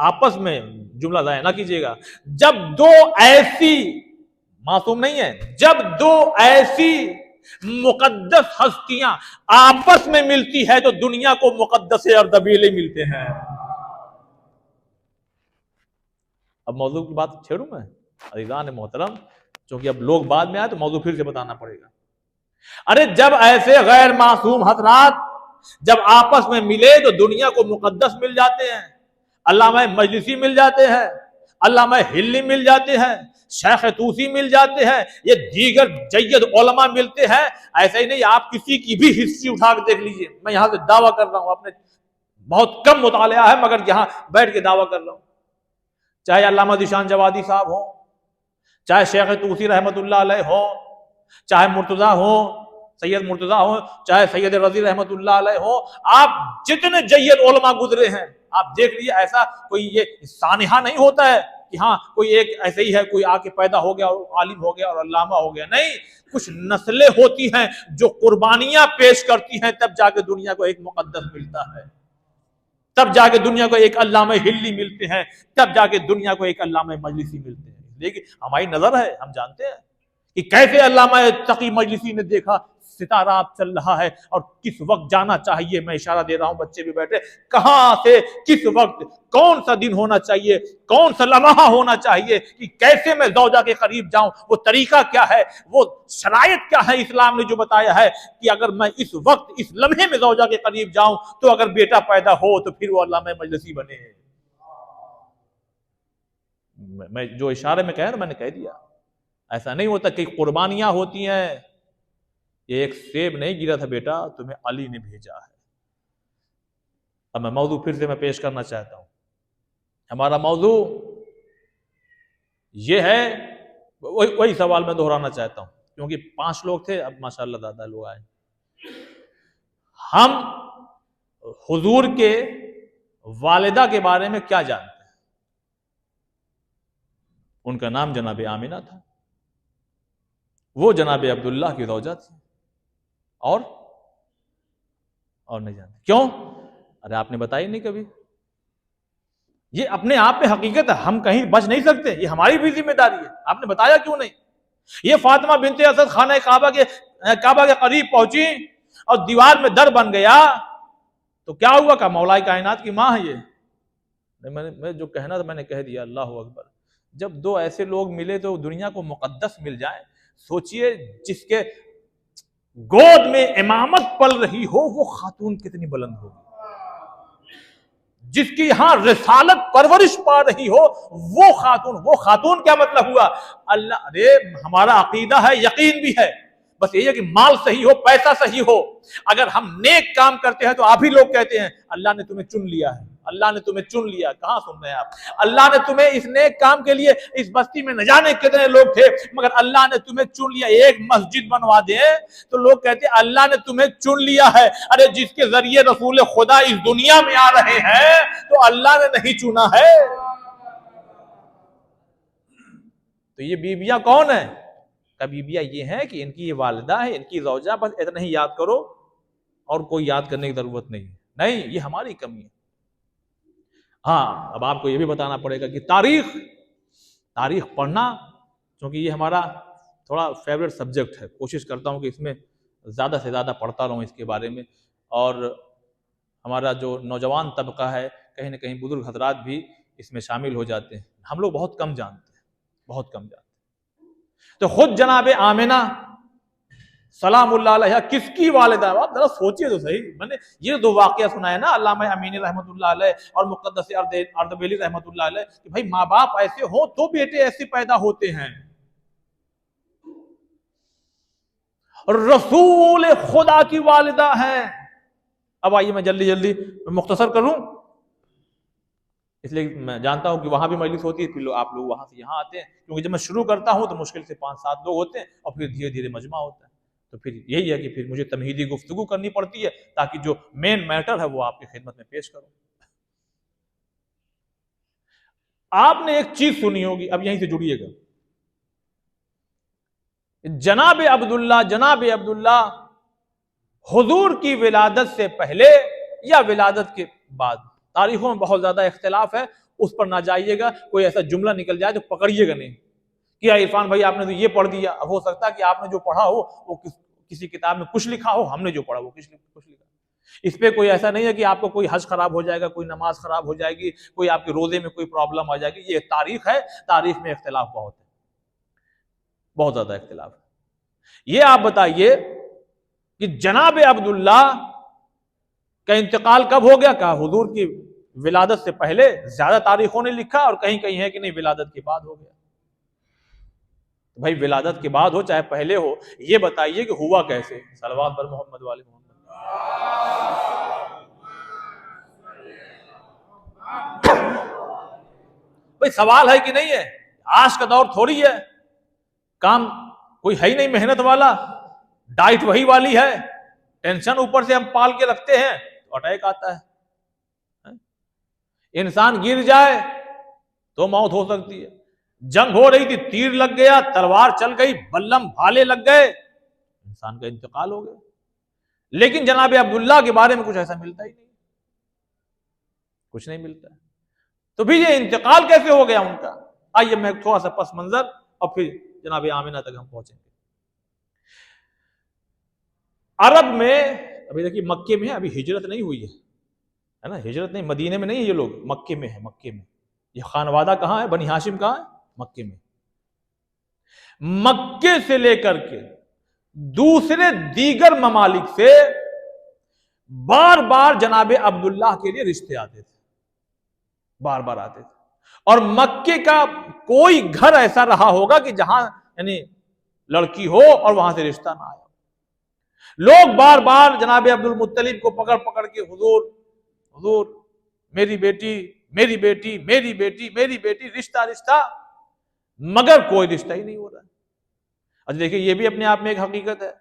آپس میں، جملہ ضائع نہ کیجیے گا، جب دو ایسی، معصوم نہیں ہے، جب دو ایسی مقدس ہستیاں آپس میں ملتی ہے تو دنیا کو مقدس اردبیلے ملتے ہیں۔ اب موضوع کی بات چھیڑوں میں عزیزان محترم، چونکہ اب لوگ بعد میں آئے تو موضوع پھر سے بتانا پڑے گا۔ ارے جب ایسے غیر معصوم حضرات جب آپس میں ملے تو دنیا کو مقدس مل جاتے ہیں، علامہ مجلسی مل جاتے ہیں، علامہ ہلی مل جاتے ہیں، شیخ توسی مل جاتے ہیں، یہ دیگر جید علماء ملتے ہیں۔ ایسا ہی نہیں، آپ کسی کی بھی ہسٹری اٹھا کے دیکھ لیجئے، میں یہاں سے دعویٰ کر رہا ہوں، آپ نے بہت کم مطالعہ ہے مگر یہاں بیٹھ کے دعویٰ کر رہا ہوں، چاہے علامہ ذیشان جوادی صاحب ہوں، چاہے شیخ توسی رحمت اللہ علیہ ہوں، چاہے مرتضیٰ ہوں، سید مرتضیٰ ہوں، چاہے سید رضی رحمت اللہ علیہ ہوں، آپ جتنے جید علماء گزرے ہیں آپ دیکھ لیجیے، ایسا کوئی یہ سانحہ نہیں ہوتا ہے کہ ہاں کوئی ایک ایسے ہی ہے، کوئی آ کے پیدا ہو گیا اور عالم ہو گیا اور علامہ ہو گیا، نہیں، کچھ نسلیں ہوتی ہیں جو قربانیاں پیش کرتی ہیں، تب جا کے دنیا کو ایک مقدس ملتا ہے، تب جا کے دنیا کو ایک علامہ ہلی ملتے ہیں، تب جا کے دنیا کو ایک علامہ مجلسی ملتے ہیں۔ لیکن ہماری نظر ہے، ہم جانتے ہیں کہ کیسے علامہ تقی مجلسی نے دیکھا ستارہ اب چل رہا ہے اور کس وقت جانا چاہیے، میں اشارہ دے رہا ہوں، بچے بھی بیٹھے، کہاں سے کس وقت کون سا دن ہونا چاہیے، کون سا لمحہ ہونا چاہیے، کہ کیسے میں زوجہ کے قریب جاؤں، وہ طریقہ کیا ہے، وہ شرائط کیا ہے اسلام نے جو بتایا ہے کہ اگر میں اس وقت اس لمحے میں زوجہ کے قریب جاؤں تو اگر بیٹا پیدا ہو تو پھر وہ علامہ مجلسی بنے۔ میں جو اشارے میں کہا نا میں نے کہہ دیا، ایسا نہیں ہوتا کہ قربانیاں ہوتی ہیں، یہ ایک سیب نہیں گرا تھا بیٹا، تمہیں علی نے بھیجا ہے۔ اب میں موضوع پھر سے میں پیش کرنا چاہتا ہوں، ہمارا موضوع یہ ہے، وہی سوال میں دہرانا چاہتا ہوں کیونکہ 5 لوگ تھے، اب ماشاءاللہ زیادہ لوگ آئے۔ ہم حضور کے والدہ کے بارے میں کیا جانتے ہیں؟ ان کا نام جناب آمینہ تھا، وہ جناب عبداللہ کی زوجہ تھی، اور نہیں جانتے، کیوں؟ ارے آپ نے بتائی نہیں کبھی، یہ اپنے آپ میں حقیقت ہے، ہم کہیں بچ نہیں سکتے، یہ ہماری بھی ذمہ داری ہے، آپ نے بتایا کیوں نہیں؟ یہ فاطمہ بنت اسد خانہ کعبہ کے قریب پہنچی اور دیوار میں در بن گیا تو کیا ہوا؟ کہ مولا کائنات کی ماں ہے یہ، میں جو کہنا تھا میں نے کہہ دیا، اللہ اکبر۔ جب دو ایسے لوگ ملے تو دنیا کو مقدس مل جائے. سوچئے جس کے گود میں امامت پل رہی ہو وہ خاتون کتنی بلند ہوگی, جس کی یہاں رسالت پرورش پا رہی ہو وہ خاتون کیا مطلب ہوا؟ اللہ, ارے ہمارا عقیدہ ہے, یقین بھی ہے, بس یہ ہے کہ مال صحیح ہو, پیسہ صحیح ہو. اگر ہم نیک کام کرتے ہیں تو آپ ہی لوگ کہتے ہیں اللہ نے تمہیں چن لیا ہے, اللہ نے تمہیں چن لیا. کہاں سن رہے ہیں آپ؟ اللہ نے تمہیں اس نیک کام کے لیے, اس بستی میں نہ جانے کتنے لوگ تھے مگر اللہ نے تمہیں چن لیا. ایک مسجد بنوا دیں تو لوگ کہتے ہیں اللہ نے تمہیں چن لیا ہے. ارے جس کے ذریعے رسول خدا اس دنیا میں آ رہے ہیں تو اللہ نے نہیں چنا ہے. تو یہ بیویاں کون ہیں؟ بیویاں یہ ہیں کہ ان کی یہ والدہ ہے, ان کی زوجہ, بس اتنا ہی یاد کرو اور کوئی یاد کرنے کی ضرورت نہیں. نہیں, یہ ہماری کمی ہے. ہاں, اب آپ کو یہ بھی بتانا پڑے گا کہ تاریخ پڑھنا, کیونکہ یہ ہمارا تھوڑا فیوریٹ سبجیکٹ ہے. کوشش کرتا ہوں کہ اس میں زیادہ سے زیادہ پڑھتا رہوں اس کے بارے میں. اور ہمارا جو نوجوان طبقہ ہے, کہیں نہ کہیں بزرگ حضرات بھی اس میں شامل ہو جاتے ہیں. ہم لوگ بہت کم جانتے ہیں, بہت کم جانتے ہیں. تو خود جناب آمنہ سلام اللہ علیہ کس کی والدہ؟ آپ ذرا سوچئے تو صحیح. میں نے یہ دو واقعہ سنا ہے نا, علامہ امینی رحمۃ اللہ علیہ اور مقدس اردبیلی رحمۃ اللہ علیہ, کہ بھائی ماں باپ ایسے ہوں تو بیٹے ایسے پیدا ہوتے ہیں. رسول خدا کی والدہ ہے. اب آئیے میں جلدی مختصر کروں, اس لیے میں جانتا ہوں کہ وہاں بھی مجلس ہوتی ہے, پھر آپ لوگ وہاں سے یہاں آتے ہیں, کیونکہ جب میں شروع کرتا ہوں تو مشکل سے 5-7 لوگ ہوتے ہیں اور پھر دھیرے دھیرے مجمع ہوتا ہے. تو پھر یہی ہے کہ پھر مجھے تمہیدی گفتگو کرنی پڑتی ہے تاکہ جو مین میٹر ہے وہ آپ کی خدمت میں پیش کروں. آپ نے ایک چیز سنی ہوگی, اب یہیں سے جڑیے گا. جناب عبداللہ حضور کی ولادت سے پہلے یا ولادت کے بعد, تاریخوں میں بہت زیادہ اختلاف ہے, اس پر نہ جائیے گا. کوئی ایسا جملہ نکل جائے تو پکڑیے گا نہیں کہ عرفان بھائی آپ نے تو یہ پڑھ دیا. اب ہو سکتا ہے کہ آپ نے جو پڑھا ہو وہ کسی کتاب میں کچھ لکھا ہو, ہم نے جو پڑھا وہ کچھ لکھا. اس پہ کوئی ایسا نہیں ہے کہ آپ کو کوئی حج خراب ہو جائے گا, کوئی نماز خراب ہو جائے گی, کوئی آپ کے روزے میں کوئی پرابلم آ جائے گی. یہ تاریخ ہے, تاریخ میں اختلاف بہت ہے, بہت زیادہ اختلاف ہے. یہ آپ بتائیے کہ جناب عبداللہ کا انتقال کب ہو گیا؟ کہا حضور کی ولادت سے پہلے. زیادہ تاریخوں نے لکھا اور کہیں ہے کہ نہیں ولادت کے بعد ہو گیا. بھائی ولادت کے بعد ہو چاہے پہلے ہو, یہ بتائیے کہ ہوا کیسے؟ صلوات بر محمد والے محمد. بھائی سوال ہے کہ نہیں ہے؟ آج کا دور تھوڑی ہے, کام کوئی ہے ہی نہیں محنت والا, ڈائٹ وہی والی ہے, ٹینشن اوپر سے ہم پال کے رکھتے ہیں تو اٹیک آتا ہے. انسان گر جائے تو موت ہو سکتی ہے. جنگ ہو رہی تھی, تیر لگ گیا, تلوار چل گئی, بلم بھالے لگ گئے, انسان کا انتقال ہو گیا. لیکن جناب عبداللہ کے بارے میں کچھ ایسا ملتا ہی نہیں, کچھ نہیں ملتا. تو بھی یہ انتقال کیسے ہو گیا ان کا؟ آئیے میں تھوڑا سا پس منظر اور پھر جناب آمنہ تک ہم پہنچیں گے. عرب میں ابھی دیکھیے مکے میں ابھی ہجرت نہیں ہوئی ہے نا, ہجرت نہیں, مدینے میں نہیں ہے یہ لوگ, مکے میں ہے. مکے میں یہ خانوادہ کہاں ہے؟ بنی ہاشم کہاں ہے؟ مکے میں. مکے سے لے کر کے دوسرے دیگر ممالک سے بار بار جناب عبداللہ کے لیے رشتے آتے تھے, بار بار آتے تھے. اور مکے کا کوئی گھر ایسا رہا ہوگا کہ جہاں یعنی لڑکی ہو اور وہاں سے رشتہ نہ آیا. لوگ بار بار جناب عبد المطلب کو پکڑ پکڑ کے حضور میری بیٹی میری بیٹی میری بیٹی میری بیٹی, رشتہ, مگر کوئی رشتہ ہی نہیں ہو رہا ہے. اچھا دیکھیں یہ بھی اپنے آپ میں ایک حقیقت ہے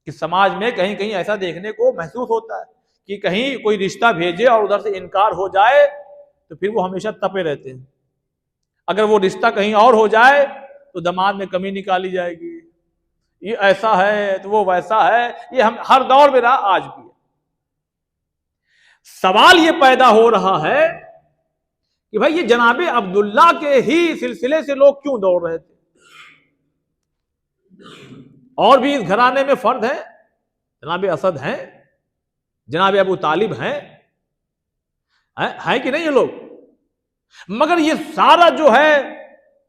کہ سماج میں کہیں کہیں ایسا دیکھنے کو محسوس ہوتا ہے کہ کہیں کوئی رشتہ بھیجے اور ادھر سے انکار ہو جائے تو پھر وہ ہمیشہ تپے رہتے ہیں. اگر وہ رشتہ کہیں اور ہو جائے تو داماد میں کمی نکالی جائے گی, یہ ایسا ہے تو وہ ویسا ہے. یہ ہم ہر دور میں رہا, آج بھی. سوال یہ پیدا ہو رہا ہے کہ بھائی یہ جناب عبداللہ کے ہی سلسلے سے لوگ کیوں دوڑ رہے تھے؟ اور بھی اس گھرانے میں فرد ہیں, جناب اسد ہیں, جناب ابو طالب ہیں کہ نہیں یہ لوگ, مگر یہ سارا جو ہے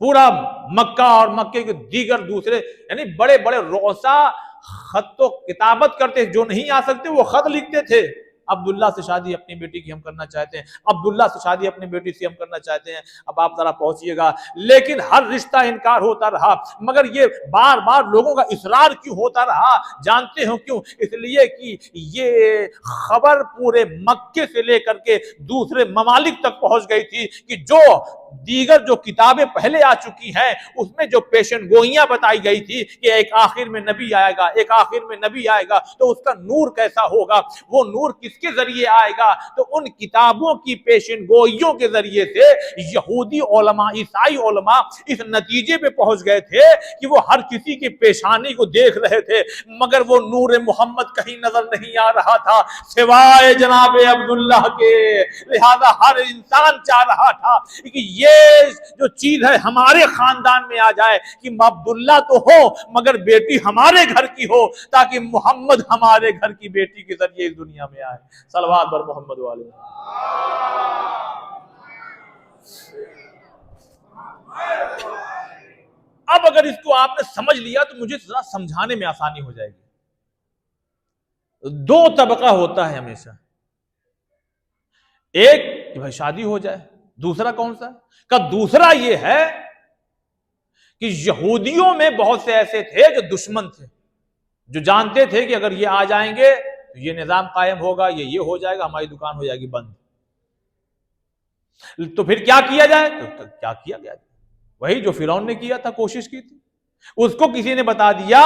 پورا مکہ اور مکے کے دیگر دوسرے یعنی بڑے بڑے رؤسا خط و کتابت کرتے، جو نہیں آ سکتے وہ خط لکھتے تھے، عبداللہ سے شادی اپنی بیٹی کی ہم کرنا چاہتے ہیں، عبداللہ سے شادی اپنی بیٹی سے ہم کرنا چاہتے ہیں، اب آپ ذرا پہنچیے گا۔ لیکن ہر رشتہ انکار ہوتا رہا، مگر یہ بار بار لوگوں کا اصرار کیوں ہوتا رہا؟ جانتے ہو کیوں؟ اس لیے کہ یہ خبر پورے مکے سے لے کر کے دوسرے ممالک تک پہنچ گئی تھی کہ جو دیگر جو کتابیں پہلے آ چکی ہیں اس میں جو پیشن گوئیاں بتائی گئی تھی کہ ایک آخر میں نبی آئے گا، ایک آخر میں نبی آئے گا، تو اس کا نور کیسا ہوگا، وہ نور کس کے ذریعے آئے گا؟ تو ان کتابوں کی پیشن گوئیوں کے ذریعے سے یہودی علماء، عیسائی علماء اس نتیجے پہ پہنچ گئے تھے کہ وہ ہر کسی کی پیشانی کو دیکھ رہے تھے، مگر وہ نور محمد کہیں نظر نہیں آ رہا تھا سوائے جناب عبداللہ کے۔ لہذا ہر انسان چاہ رہا تھا کہ یہ جو چیز ہے ہمارے خاندان میں آ جائے کہ عبداللہ تو ہو مگر بیٹی ہمارے گھر کی ہو، تاکہ محمد ہمارے گھر کی بیٹی کے ذریعے اس دنیا میں آئے۔ صلوات بر محمد والے۔ اب اگر اس کو آپ نے سمجھ لیا تو مجھے ذرا سمجھانے میں آسانی ہو جائے گی۔ دو طبقہ ہوتا ہے ہمیشہ، ایک کہ بھائی شادی ہو جائے، دوسرا کون سا؟ کہ دوسرا یہ ہے کہ یہودیوں میں بہت سے ایسے تھے جو دشمن تھے، جو جانتے تھے کہ اگر یہ آ جائیں گے تو یہ نظام قائم ہوگا، یہ ہو جائے گا، ہماری دکان ہو جائے گی بند۔ تو پھر کیا کیا جائے؟ تو کیا کیا گیا؟ وہی جو فرعون نے کیا تھا، کوشش کی تھی، اس کو کسی نے بتا دیا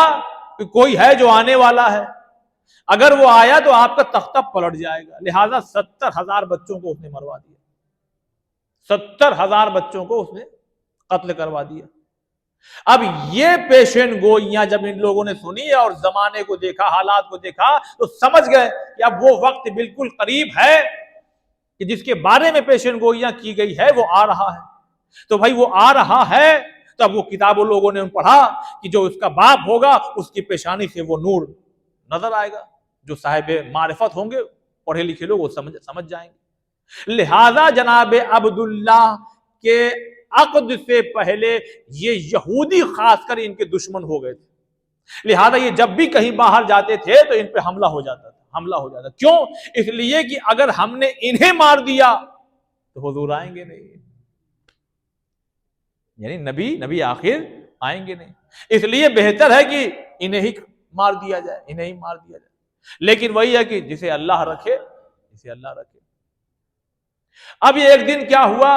کہ کوئی ہے جو آنے والا ہے، اگر وہ آیا تو آپ کا تختہ پلٹ جائے گا، لہذا 70,000 بچوں کو اس نے مروا دیا، 70,000 بچوں کو اس نے قتل کروا دیا۔ اب یہ پیشن گوئیاں جب ان لوگوں نے سنی اور زمانے کو دیکھا، حالات کو دیکھا، تو سمجھ گئے کہ اب وہ وقت بالکل قریب ہے کہ جس کے بارے میں پیشن گوئیاں کی گئی ہے وہ آ رہا ہے۔ تو بھائی وہ آ رہا ہے، تب وہ کتابوں لوگوں نے پڑھا کہ جو اس کا باپ ہوگا اس کی پیشانی سے وہ نور نظر آئے گا، جو صاحب معرفت ہوں گے، پڑھے لکھے لوگ وہ سمجھ جائیں گے۔ لہذا جناب عبداللہ کے عقد سے پہلے یہ یہودی خاص کر ان کے دشمن ہو گئے تھے، لہذا یہ جب بھی کہیں باہر جاتے تھے تو ان پہ حملہ ہو جاتا تھا۔ کیوں؟ اس لیے کہ اگر ہم نے انہیں مار دیا تو حضور آئیں گے نہیں، یعنی نبی آخر آئیں گے نہیں، اس لیے بہتر ہے کہ انہیں ہی مار دیا جائے، لیکن وہی ہے کہ جسے اللہ رکھے اسے اللہ رکھے۔ اب یہ ایک دن کیا ہوا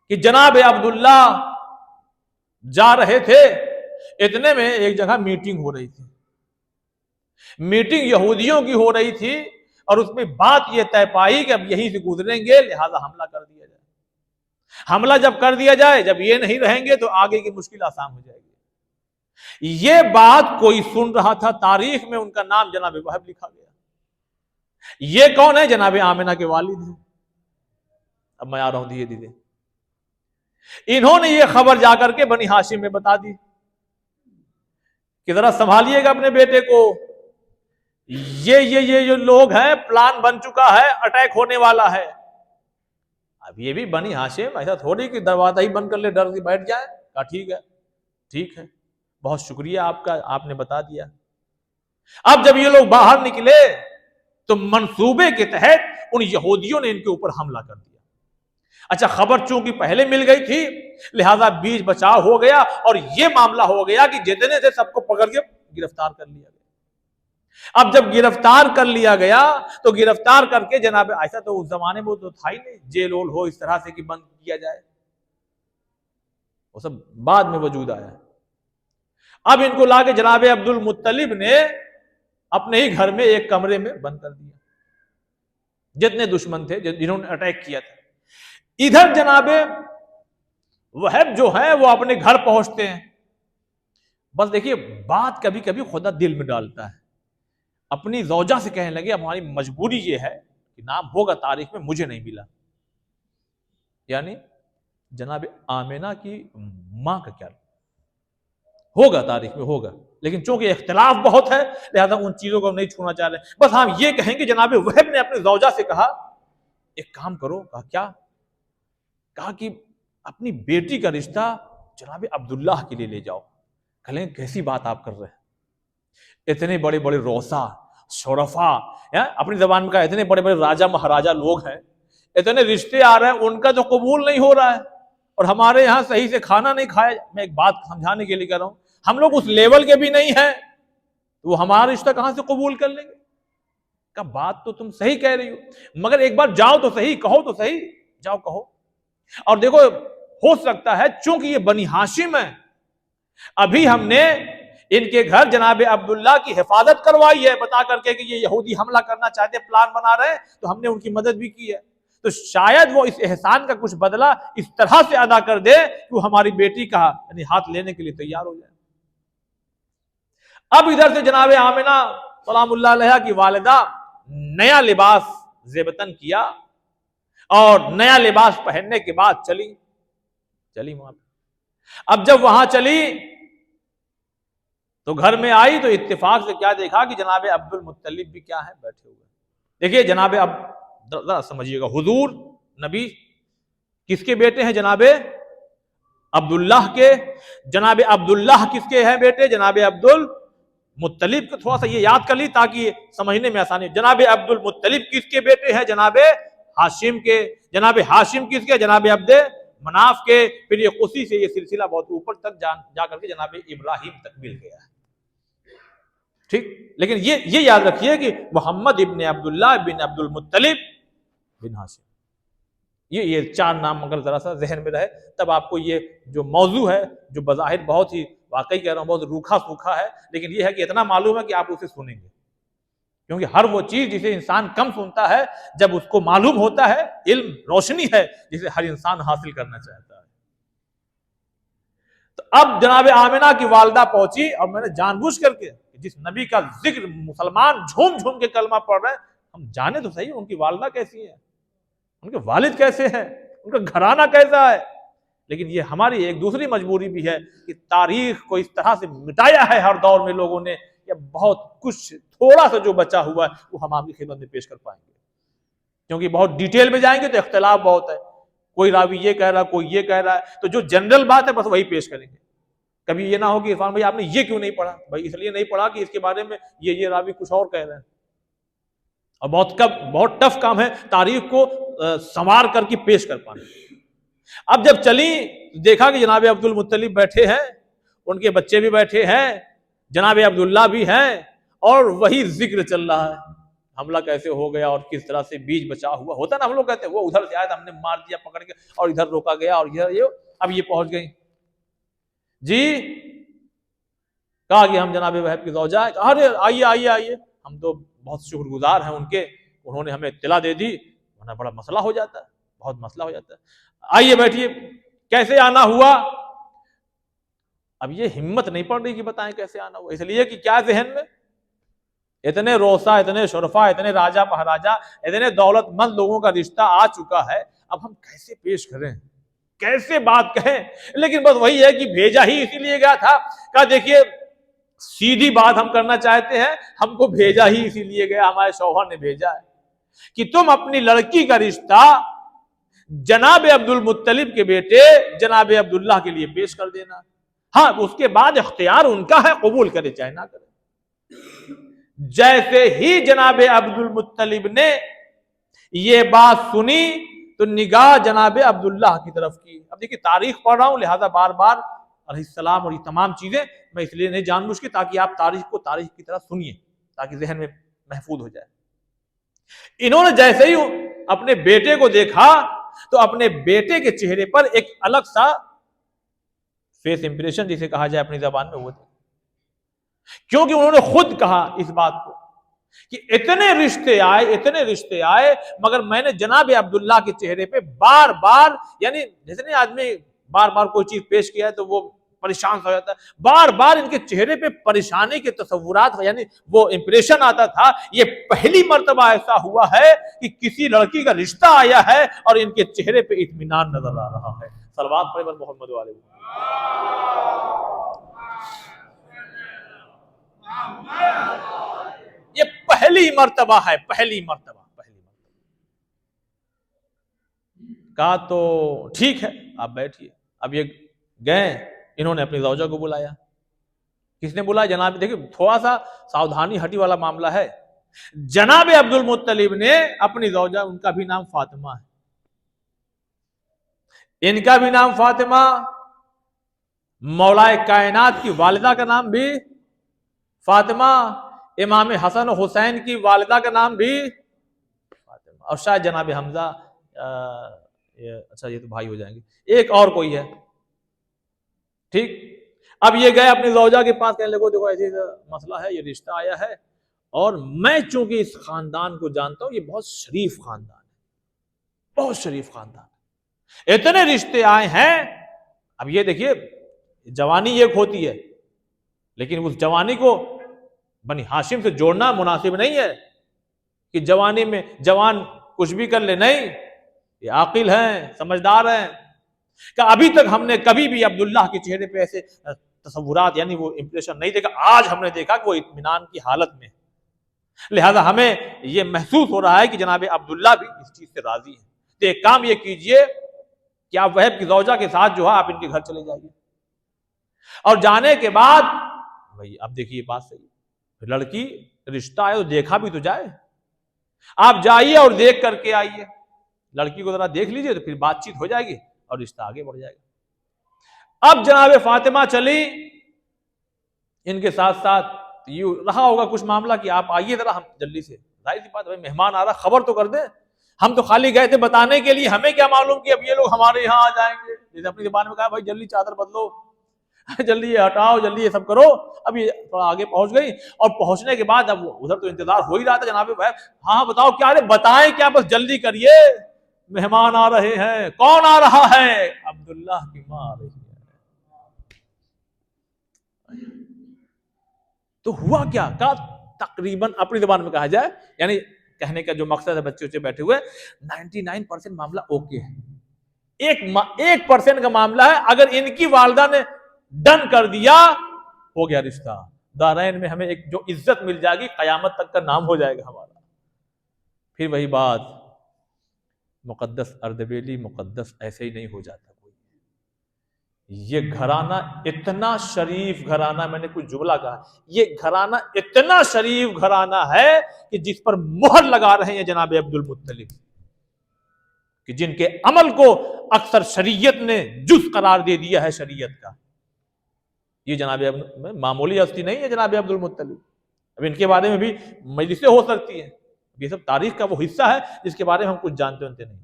کہ جناب عبداللہ جا رہے تھے، اتنے میں ایک جگہ میٹنگ ہو رہی تھی، میٹنگ یہودیوں کی ہو رہی تھی، اور اس میں بات یہ طے پائی کہ اب یہیں سے گزریں گے، لہذا حملہ کر دیا جائے۔ حملہ جب کر دیا جائے، جب یہ نہیں رہیں گے تو آگے کی مشکل آسان ہو جائے گی۔ یہ بات کوئی سن رہا تھا، تاریخ میں ان کا نام جناب وہب لکھا گیا۔ یہ کون ہے؟ جناب آمنہ کے والد ہیں۔ اب میں آ رہا ہوں دھیرے دھیرے۔ انہوں نے یہ خبر جا کر کے بنی ہاشم میں بتا دی کہ ذرا سنبھالیے گا اپنے بیٹے کو، یہ جو لوگ ہیں، پلان بن چکا ہے، اٹیک ہونے والا ہے۔ اب یہ بھی بنی ہاشم، ایسا تھوڑی کہ دروازہ ہی بند کر لے، ڈر سے بیٹھ جائے۔ کہا ٹھیک ہے، بہت شکریہ آپ کا، آپ نے بتا دیا۔ اب جب یہ لوگ باہر نکلے تو منصوبے کے تحت ان یہودیوں نے ان کے اوپر حملہ کر دیا۔ اچھا، خبر چونکہ پہلے مل گئی تھی، لہذا بیچ بچاؤ ہو گیا، اور یہ معاملہ ہو گیا کہ جتنے سے سب کو پکڑ کے گرفتار کر لیا گیا۔ اب جب گرفتار کر لیا گیا تو گرفتار کر کے جناب، ایسا تو اس زمانے میں تو تھا ہی نہیں جیل ہول ہو اس طرح سے کہ بند کیا جائے، وہ سب بعد میں وجود آیا۔ اب ان کو لا کے جناب عبد المطلب نے اپنے ہی گھر میں ایک کمرے میں بند کر دیا، جتنے دشمن تھے جنہوں نے اٹیک کیا تھا۔ ادھر جناب وہب جو ہے وہ اپنے گھر پہنچتے ہیں۔ بس دیکھیے، بات کبھی کبھی خدا دل میں ڈالتا ہے۔ اپنی زوجہ سے کہنے لگے ہماری مجبوری یہ ہے کہ نام ہوگا تاریخ میں، مجھے نہیں ملا، یعنی جناب آمنہ کی ماں کا کیا ہوگا تاریخ میں ہوگا، لیکن چونکہ اختلاف بہت ہے لہذا ان چیزوں کو نہیں چھونا چاہ رہے۔ بس ہم یہ کہیں کہ جناب وہب نے اپنے زوجہ سے کہا ایک کام کرو۔ کہا کیا؟ کہا کہ اپنی بیٹی کا رشتہ جناب عبداللہ کے لیے لے جاؤ. کہیں کیسی بات آپ کر رہے ہیں؟ اتنے بڑے بڑے روسا شرفا، اپنی زبان میں کہا اتنے بڑے بڑے راجا مہاراجا لوگ ہیں، اتنے رشتے آ رہے ہیں، ان کا تو قبول نہیں ہو رہا ہے، اور ہمارے یہاں صحیح سے کھانا نہیں کھایا. میں ایک بات سمجھانے کے لیے کہہ رہا ہوں، ہم لوگ اس لیول کے بھی نہیں ہیں، تو وہ ہمارا رشتہ کہاں سے قبول کر لیں گے؟ کہ بات تو تم صحیح کہہ رہی ہو، مگر ایک بار جاؤ تو صحیح، کہو تو صحیح، جاؤ کہو. اور دیکھو، ہو سکتا ہے چونکہ یہ بنی ہاشم ہے، ابھی ہم نے ان کے گھر جناب عبداللہ کی حفاظت کروائی ہے بتا کر کے کہ یہ یہودی حملہ کرنا چاہتے، پلان بنا رہے ہیں، تو ہم نے ان کی مدد بھی کی ہے. تو شاید وہ اس احسان کا کچھ بدلہ اس طرح سے ادا کر دے کہ وہ ہماری بیٹی کا یعنی ہاتھ لینے کے لیے تیار ہو جائے. اب ادھر سے جناب آمنہ سلام اللہ علیہ کی والدہ نیا لباس زیبتن کیا اور نیا لباس پہننے کے بعد چلی وہاں پہ. اب جب وہاں چلی تو گھر میں آئی تو اتفاق سے کیا دیکھا کہ جناب عبد المطلب بھی کیا ہے بیٹھے ہوئے. دیکھیے جناب ذرا سمجھیے گا، حضور نبی کس کے بیٹے ہیں؟ جناب عبداللہ کے. جناب عبداللہ کس کے ہیں بیٹے؟ جناب عبد المطلب. کو تھوڑا سا یہ یاد کر لی تاکہ سمجھنے میں آسانی. جناب عبد المطلب کس کے بیٹے ہیں؟ جناب ہاشم کے. جناب ہاشم کس کے؟ جناب عبد مناف کے. پھر یہ قصی سے یہ سلسلہ بہت اوپر تک جا کر کے جناب ابراہیم تک مل گیا ہے. ٹھیک، لیکن یہ یاد رکھیے کہ محمد ابن عبداللہ بن عبد المطلب بن ہاشم، یہ چار نام اگر ذرا سا ذہن میں رہے تب آپ کو یہ جو موضوع ہے، جو بظاہر بہت ہی واقعی کہہ رہا ہوں بہت روکھا سوکھا ہے، لیکن یہ ہے کہ اتنا معلوم ہے کہ آپ اسے سنیں گے، کیونکہ ہر وہ چیز جسے انسان کم سنتا ہے جب اس کو معلوم ہوتا ہے، علم روشنی ہے جسے ہر انسان حاصل کرنا چاہتا ہے. تو اب جناب آمنہ کی والدہ پہنچی، اور میں نے جان بوجھ کر کے جس نبی کا ذکر مسلمان جھوم جھوم کے کلمہ پڑھ رہے ہیں، ہم جانے تو صحیح ان کی والدہ کیسی ہے، ان کے والد کیسے ہیں، ان کا گھرانہ کیسا ہے. لیکن یہ ہماری ایک دوسری مجبوری بھی ہے کہ تاریخ کو اس طرح سے مٹایا ہے ہر دور میں لوگوں نے، یا بہت کچھ تھوڑا سا جو بچا ہوا ہے وہ ہم آپ کی خدمت میں پیش کر پائیں گے، کیونکہ بہت ڈیٹیل میں جائیں گے تو اختلاف بہت ہے، کوئی راوی یہ کہہ رہا ہے، کوئی یہ کہہ رہا ہے، تو جو جنرل بات ہے بس وہی پیش کریں گے. کبھی یہ نہ ہو کہ عرفان بھائی آپ نے یہ کیوں نہیں پڑھا؟ بھائی اس لیے نہیں پڑھا کہ اس کے بارے میں یہ راوی کچھ اور کہہ رہے ہیں. اور بہت ٹف کام ہے تاریخ کو سنوار کر کے پیش کر پانا. اب جب چلی دیکھا کہ جناب عبد المطلب بیٹھے ہیں، ان کے بچے بھی بیٹھے ہیں، جناب عبداللہ بھی ہیں، اور وہی ذکر چل رہا ہے، حملہ کیسے ہو گیا اور کس طرح سے بیچ بچا ہوا ہوتا نا. ہم لوگ کہتے ہیں وہ ادھر سے آیا ہم نے مار دیا پکڑ کے، اور ادھر روکا گیا، اور اب یہ پہنچ گئی جی. کہا کہ ہم جناب وہب کی زوجہ ہے. ارے آئیے، ہم تو بہت شکر گزار ہیں ان کے، انہوں نے ہمیں اطلاع دے دی، ورنہ بڑا مسئلہ ہو جاتا ہے، بہت مسئلہ ہو جاتا ہے. آئیے بیٹھیے. کیسے آنا ہوا؟ اب یہ ہمت نہیں پڑ رہی کہ بتائیں کیسے آنا ہوا، اس لیے کہ کیا ذہن میں اتنے روسا، اتنے شرفا، اتنے راجا مہاراجا، اتنے دولت مند لوگوں کا رشتہ آ چکا ہے، اب ہم کیسے پیش کریں، کیسے بات کہیں. لیکن بس وہی ہے کہ بھیجا ہی اسی لیے گیا تھا. کہا دیکھیے سیدھی بات ہم کرنا چاہتے ہیں، ہم کو بھیجا ہی اسی لیے گیا، ہمارے شوہر نے بھیجا ہے کہ تم اپنی لڑکی کا رشتہ جناب عبد المطلب کے بیٹے جناب عبداللہ کے لیے پیش کر دینا. ہاں اس کے بعد اختیار ان کا ہے، قبول کرے چاہے نہ کرے. جیسے ہی جناب عبد المطلب نے یہ بات سنی تو نگاہ جناب عبداللہ کی طرف کی. اب دیکھیے تاریخ پڑھ رہا ہوں لہذا بار بار علیہ السلام اور یہ تمام چیزیں میں اس لیے نہیں جان بوجھ کے، تاکہ آپ تاریخ کو تاریخ کی طرح سنیے تاکہ ذہن میں محفوظ ہو جائے. انہوں نے جیسے ہی اپنے بیٹے کو دیکھا تو اپنے بیٹے کے چہرے پر ایک الگ سا فیس امپریشن جسے کہا جائے اپنی زبان میں وہ تھا، کیونکہ انہوں نے خود کہا اس بات کو کہ اتنے رشتے آئے مگر میں نے جناب عبداللہ کے چہرے پہ بار بار، یعنی جیسے نہیں آدمی بار بار کوئی چیز پیش کیا ہے تو وہ پریشان ہو جاتا ہے، بار بار ان کے چہرے پہ پریشانی کے تصورات یعنی وہ امپریشن آتا تھا. یہ پہلی مرتبہ ایسا ہوا ہے کہ کسی لڑکی کا رشتہ آیا ہے اور ان کے چہرے پہ اطمینان نظر آ رہا ہے. صلوات پڑھیں محمد علیہ وسلم. یہ پہلی مرتبہ ہے، پہلی مرتبہ. کہا تو ٹھیک ہے آپ بیٹھیے. اب یہ گئے, انہوں نے اپنی زوجہ کو بلایا. کس نے بلایا؟ جناب, دیکھیں تھوڑا سا ساودھانی ہٹی والا معاملہ ہے. جناب عبد المطلب نے اپنی زوجہ, ان کا بھی نام فاطمہ ہے, ان کا بھی نام فاطمہ, مولا کائنات کی والدہ کا نام بھی فاطمہ, امام حسن و حسین کی والدہ کا نام بھی فاطمہ, اور شاید جناب حمزہ, اچھا یہ تو بھائی ہو جائیں گے, ایک اور کوئی ہے. ٹھیک. اب یہ گئے اپنی زوجہ کے پاس, کہنے لگو دیکھو ایسی مسئلہ ہے, یہ رشتہ آیا ہے, اور میں چونکہ اس خاندان کو جانتا ہوں, یہ بہت شریف خاندان ہے, بہت شریف خاندان ہے, اتنے رشتے آئے ہیں. اب یہ دیکھیے جوانی ایک ہوتی ہے, لیکن اس جوانی کو بنی ہاشم سے جوڑنا مناسب نہیں ہے کہ جوانی میں جوان کچھ بھی کر لے. نہیں, یہ عاقل ہیں, سمجھدار ہیں, کہ ابھی تک ہم نے کبھی بھی عبداللہ کے چہرے پہ ایسے تصورات یعنی وہ امپریشن نہیں دیکھا. آج ہم نے دیکھا کہ وہ اطمینان کی حالت میں, لہذا ہمیں یہ محسوس ہو رہا ہے کہ جناب عبداللہ بھی اس چیز سے راضی ہیں. تو ایک کام یہ کیجئے کہ آپ وہب کی زوجہ کے ساتھ جو ہے آپ ان کے گھر چلے جائیے, اور جانے کے بعد بھائی اب دیکھیے بات صحیح, لڑکی رشتہ ہے تو دیکھا بھی تو جائے. آپ جائیے اور دیکھ کر کے آئیے, لڑکی کو ذرا دیکھ لیجئے تو پھر بات چیت ہو جائے گی اور رشتہ آگے بڑھ جائے گا. اب جناب فاطمہ چلی ان کے ساتھ ساتھ, یہ رہا ہوگا کچھ معاملہ کہ آپ آئیے ذرا, ہم جلدی سے, ظاہر سی بات ہے مہمان آ رہا, خبر تو کر دیں. ہم تو خالی گئے تھے بتانے کے لیے, ہمیں کیا معلوم کہ اب یہ لوگ ہمارے یہاں آ جائیں گے. جیسے اپنی زبان میں کہا بھائی جلدی چادر بدلو, جلدی یہ ہٹاؤ, جلدی یہ سب کرو. اب یہ تھوڑا آگے پہنچ گئی, اور پہنچنے کے بعد اب ادھر تو انتظار ہو ہی رہا تھا جناب بھائی, ہاں بتاؤ کیا ہے, بتائیں کیا, بس جلدی کریے, مہمان آ رہے ہیں. کون آ رہا ہے؟ عبداللہ کی ماں آ رہی ہے. تو ہوا کیا, کا تقریباً اپنی زبان میں کہا جائے, یعنی کہنے کا جو مقصد ہے, بچے بچے بیٹھے ہوئے, 99% معاملہ اوکے ہے. 1% کا معاملہ ہے, اگر ان کی والدہ نے ڈن کر دیا ہو گیا رشتہ. دارین میں ہمیں ایک جو عزت مل جائے گی, قیامت تک کا نام ہو جائے گا ہمارا. پھر وہی بات, مقدس اردبیلی مقدس ایسے ہی نہیں ہو جاتا کوئی. یہ گھرانہ اتنا شریف گھرانہ, میں نے کچھ جملہ کہا, یہ گھرانہ اتنا شریف گھرانہ ہے کہ جس پر مہر لگا رہے ہیں جناب عبد المطلب, کہ جن کے عمل کو اکثر شریعت نے جز قرار دے دیا ہے شریعت کا. یہ جناب معمولی ہستی نہیں ہے جناب عبد المطلب. اب ان کے بارے میں بھی مجلسیں ہو سکتی ہیں, یہ سب تاریخ کا وہ حصہ ہے جس کے بارے میں ہم کچھ جانتے نہیں.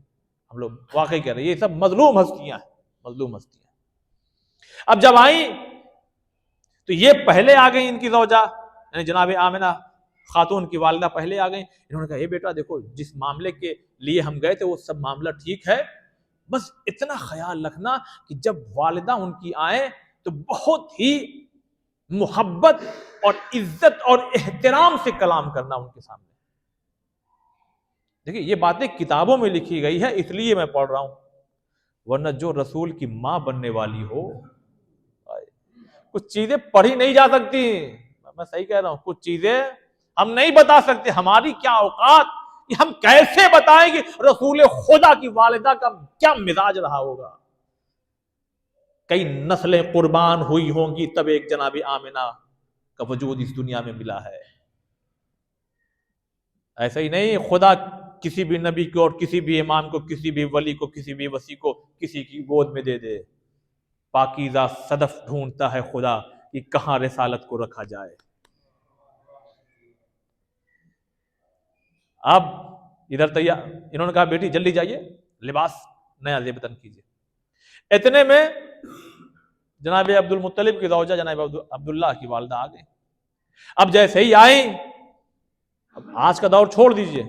ہم لوگ واقعی کہہ رہے ہیں یہ سب مظلوم ہستیاں ہیں, مظلوم ہستیاں. اب جب آئیں تو یہ پہلے آ گئی, ان کی زوجہ یعنی جناب آمنہ خاتون کی والدہ پہلے آ گئی. انہوں نے کہا اے بیٹا دیکھو, جس معاملے کے لیے ہم گئے تھے وہ سب معاملہ ٹھیک ہے, بس اتنا خیال رکھنا کہ جب والدہ ان کی آئیں تو بہت ہی محبت اور عزت اور احترام سے کلام کرنا ان کے سامنے. دیکھیں یہ باتیں کتابوں میں لکھی گئی ہے, اس لیے میں پڑھ رہا ہوں, ورنہ جو رسول کی ماں بننے والی ہو, کچھ چیزیں پڑھی نہیں جا سکتی. میں صحیح کہہ رہا ہوں, کچھ چیزیں ہم نہیں بتا سکتے, ہماری کیا اوقات, کہ ہم کیسے بتائیں کہ رسول خدا کی والدہ کا کیا مزاج رہا ہوگا. کئی نسلیں قربان ہوئی ہوں گی تب ایک جناب آمنہ کا وجود اس دنیا میں ملا ہے. ایسا ہی نہیں خدا کسی بھی نبی کو اور کسی بھی امام کو, کسی بھی ولی کو, کسی بھی وصی کو کسی کی گود میں دے دے. پاکیزہ صدف ڈھونڈتا ہے خدا کہ کہاں رسالت کو رکھا جائے. اب ادھر تیار, انہوں نے کہا بیٹی جلدی جائیے, لباس نیا زیبتن کیجیے. اتنے میں جناب عبد المطلب کی زوجہ جناب عبداللہ کی والدہ آ گئی. اب جیسے ہی آئیں, اب آج کا دور چھوڑ دیجئے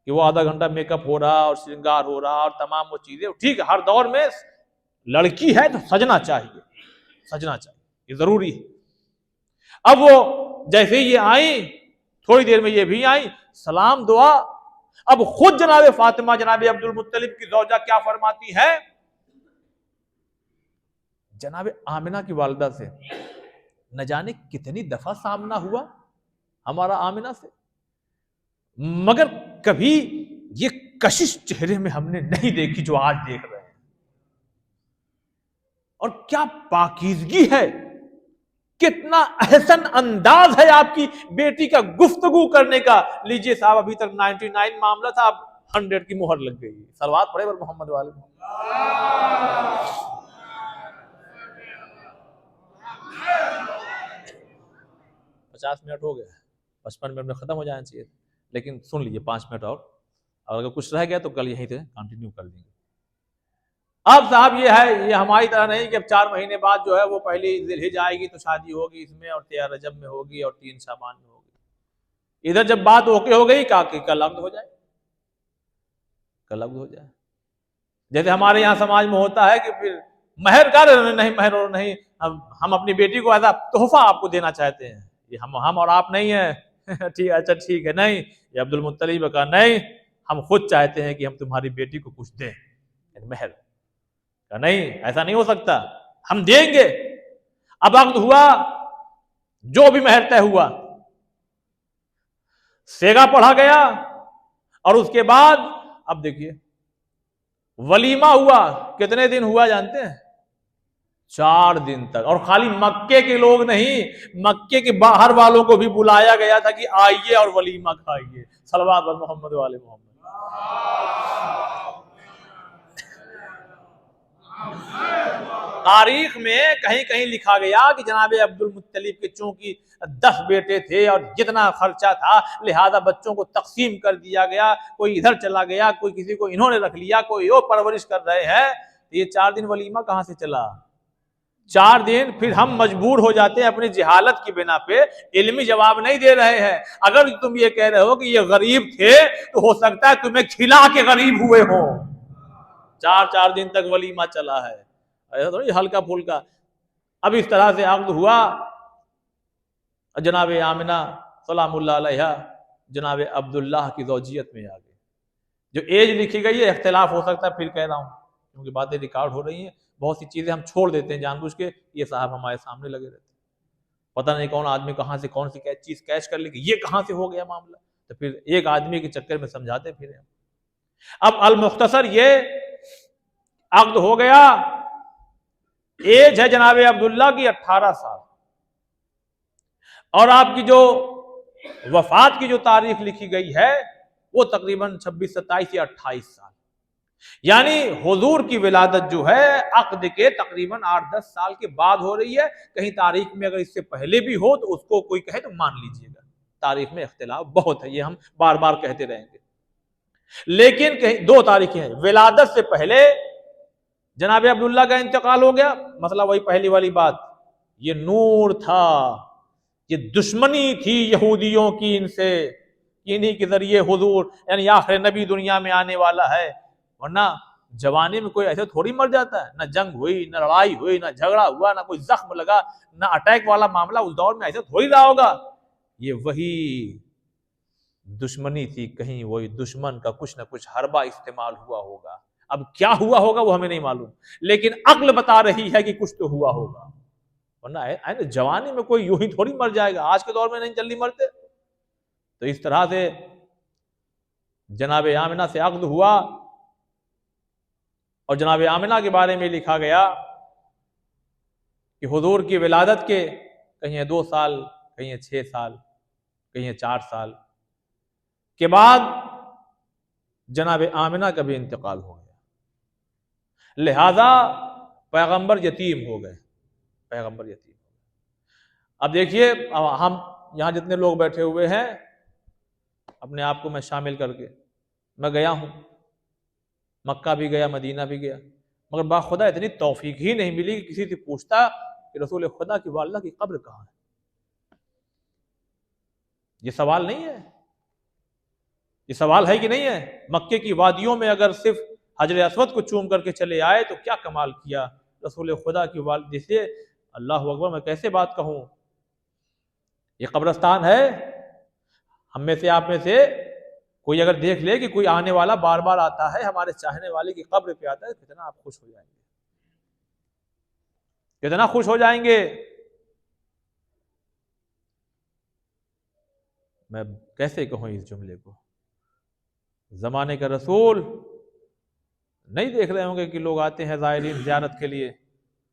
کہ وہ آدھا گھنٹہ میک اپ ہو رہا اور سرنگار ہو رہا اور تمام وہ چیزیں, ٹھیک ہے ہر دور میں لڑکی ہے تو سجنا چاہیے, سجنا چاہیے, یہ ضروری ہے. اب وہ جیسے ہی یہ آئیں, تھوڑی دیر میں یہ بھی آئیں, سلام دعا. اب خود جناب فاطمہ جناب عبد المطلب کی زوجہ کیا فرماتی ہے, جناب آمنہ کی والدہ سے نہ جانے کتنی دفعہ سامنا ہوا ہمارا آمنہ سے, مگر کبھی یہ کشش چہرے میں ہم نے نہیں دیکھی جو آج دیکھ رہے ہیں. اور کیا پاکیزگی ہے، کتنا احسن انداز ہے آپ کی بیٹی کا گفتگو کرنے کا. لیجئے صاحب، ابھی تک 99 معاملہ تھا، اب 100 کی مہر لگ گئی. صلوات پڑھے محمد والے. 50 منٹ ہو گئے، 55 منٹ میں ختم ہو جانا چاہیے، لیکن سن لیجیے 5 منٹ اور اگر کچھ رہ گیا تو کل یہیں سے کنٹینیو کر دیں گے. اب صاحب یہ ہے، یہ ہماری طرح نہیں کہ اب 4 مہینے بعد جو ہے وہ پہلی ذی الحجہ آئے گی تو شادی ہوگی اس میں، اور 13 رجب میں ہوگی اور 3 شعبان میں ہوگی. ادھر جب بات اوکے ہو گئی کہ کل عقد ہو جائے، کل عقد ہو جائے. جیسے ہمارے یہاں سماج میں ہوتا ہے کہ پھر مہر کر نہیں، مہر اور نہیں، ہم اپنی بیٹی کو ایسا تحفہ آپ کو دینا چاہتے ہیں. یہ ہم اور آپ نہیں ہیں. ٹھیک ہے، اچھا ٹھیک ہے، نہیں، یہ عبد المطلب کا نہیں، ہم خود چاہتے ہیں کہ ہم تمہاری بیٹی کو کچھ دیں مہر کا. نہیں، ایسا نہیں ہو سکتا، ہم دیں گے. اب عقد ہوا، جو بھی مہر طے ہوا، سیگا پڑھا گیا، اور اس کے بعد اب دیکھیے ولیمہ ہوا. کتنے دن ہوا جانتے ہیں؟ 4 دن تک. اور خالی مکے کے لوگ نہیں، مکے کے باہر والوں کو بھی بلایا گیا تھا کہ آئیے اور ولیمہ کھائیے. صلوات محمد والے محمد. تاریخ میں کہیں کہیں لکھا گیا کہ جناب عبد المطلب کے چونکہ 10 بیٹے تھے اور جتنا خرچہ تھا لہذا بچوں کو تقسیم کر دیا گیا. کوئی ادھر چلا گیا، کوئی کسی کو انہوں نے رکھ لیا، کوئی وہ پرورش کر رہے ہیں. یہ 4 دن ولیمہ کہاں سے چلا؟ 4 دن. پھر ہم مجبور ہو جاتے ہیں اپنی جہالت کی بنا پہ، علمی جواب نہیں دے رہے ہیں. اگر تم یہ کہہ رہے ہو کہ یہ غریب تھے تو ہو سکتا ہے تمہیں کھلا کے غریب ہوئے ہو. 4 دن تک ولیمہ چلا ہے، ایسا تھوڑی ہلکا پھلکا. اب اس طرح سے عقد ہوا. جناب آمنہ سلام اللہ علیہ جناب عبداللہ کی زوجیت میں آ گئی. جو ایج لکھی گئی ہے اختلاف ہو سکتا ہے، پھر کہہ رہا ہوں کیونکہ باتیں ریکارڈ ہو رہی ہیں. بہت سی چیزیں ہم چھوڑ دیتے ہیں جان بوجھ کے. یہ صاحب ہمارے سامنے لگے رہتے ہیں، پتہ نہیں کون آدمی کہاں سے کون سی چیز کیچ کر لے کہ یہ کہاں سے ہو گیا معاملہ، تو پھر ایک آدمی کے چکر میں سمجھاتے پھر. اب المختصر یہ عقد ہو گیا. ایج ہے جناب عبداللہ کی 18 سال، اور آپ کی جو وفات کی جو تاریخ لکھی گئی ہے وہ تقریباً 26 27 یا 28 سال. یعنی حضور کی ولادت جو ہے عقد کے تقریباً 8-10 سال کے بعد ہو رہی ہے. کہیں تاریخ میں اگر اس سے پہلے بھی ہو تو اس کو کوئی کہے تو مان لیجئے گا. تاریخ میں اختلاف بہت ہے، یہ ہم بار بار کہتے رہیں گے. لیکن کہیں 2 تاریخیں ہیں. ولادت سے پہلے جناب عبداللہ کا انتقال ہو گیا، مسئلہ وہی پہلی والی بات. یہ نور تھا، یہ دشمنی تھی یہودیوں کی ان سے، انہی کے ذریعے حضور یعنی آخر نبی دنیا میں آنے والا ہے. ورنہ جوانی میں کوئی ایسے تھوڑی مر جاتا ہے. نہ جنگ ہوئی، نہ لڑائی ہوئی، نہ جھگڑا ہوا، نہ کوئی زخم لگا، نہ اٹیک والا معاملہ اس دور میں ایسے تھوڑی رہا ہوگا. یہ وہی دشمنی تھی، کہیں وہی دشمن کا کچھ نہ کچھ حربہ استعمال ہوا ہوگا. اب کیا ہوا ہوگا وہ ہمیں نہیں معلوم، لیکن عقل بتا رہی ہے کہ کچھ تو ہوا ہوگا. ورنہ جوانی میں کوئی یوں ہی تھوڑی مر جائے گا، آج کے دور میں نہیں جلدی مرتے. تو اس طرح سے جناب آمنہ سے عقد ہوا، اور جناب آمنہ کے بارے میں لکھا گیا کہ حضور کی ولادت کے کہیں 2 سال، کہیں 6 سال، کہیں 4 سال کے بعد جناب آمنہ کا بھی انتقال ہو گیا. لہذا پیغمبر یتیم ہو گئے، پیغمبر یتیم. اب دیکھیے ہم یہاں جتنے لوگ بیٹھے ہوئے ہیں، اپنے آپ کو میں شامل کر کے، میں گیا ہوں، مکہ بھی گیا، مدینہ بھی گیا، مگر باخدا اتنی توفیق ہی نہیں ملی کہ کسی سے پوچھتا کہ رسول خدا کی والدہ کی قبر کہاں ہے. یہ سوال نہیں ہے، یہ سوال ہے کہ نہیں ہے. مکے کی وادیوں میں اگر صرف حجر اسود کو چوم کر کے چلے آئے تو کیا کمال کیا رسول خدا کی والدہ سے. اللہ اکبر، میں کیسے بات کہوں. یہ قبرستان ہے. ہم میں سے آپ میں سے کوئی اگر دیکھ لے کہ کوئی آنے والا بار بار آتا ہے ہمارے چاہنے والے کی قبر پہ آتا ہے، کتنا آپ خوش ہو جائیں گے، کتنا خوش ہو جائیں گے. میں کیسے کہوں اس جملے کو. زمانے کا رسول نہیں دیکھ رہے ہوں گے کہ لوگ آتے ہیں زائرین زیارت کے لیے،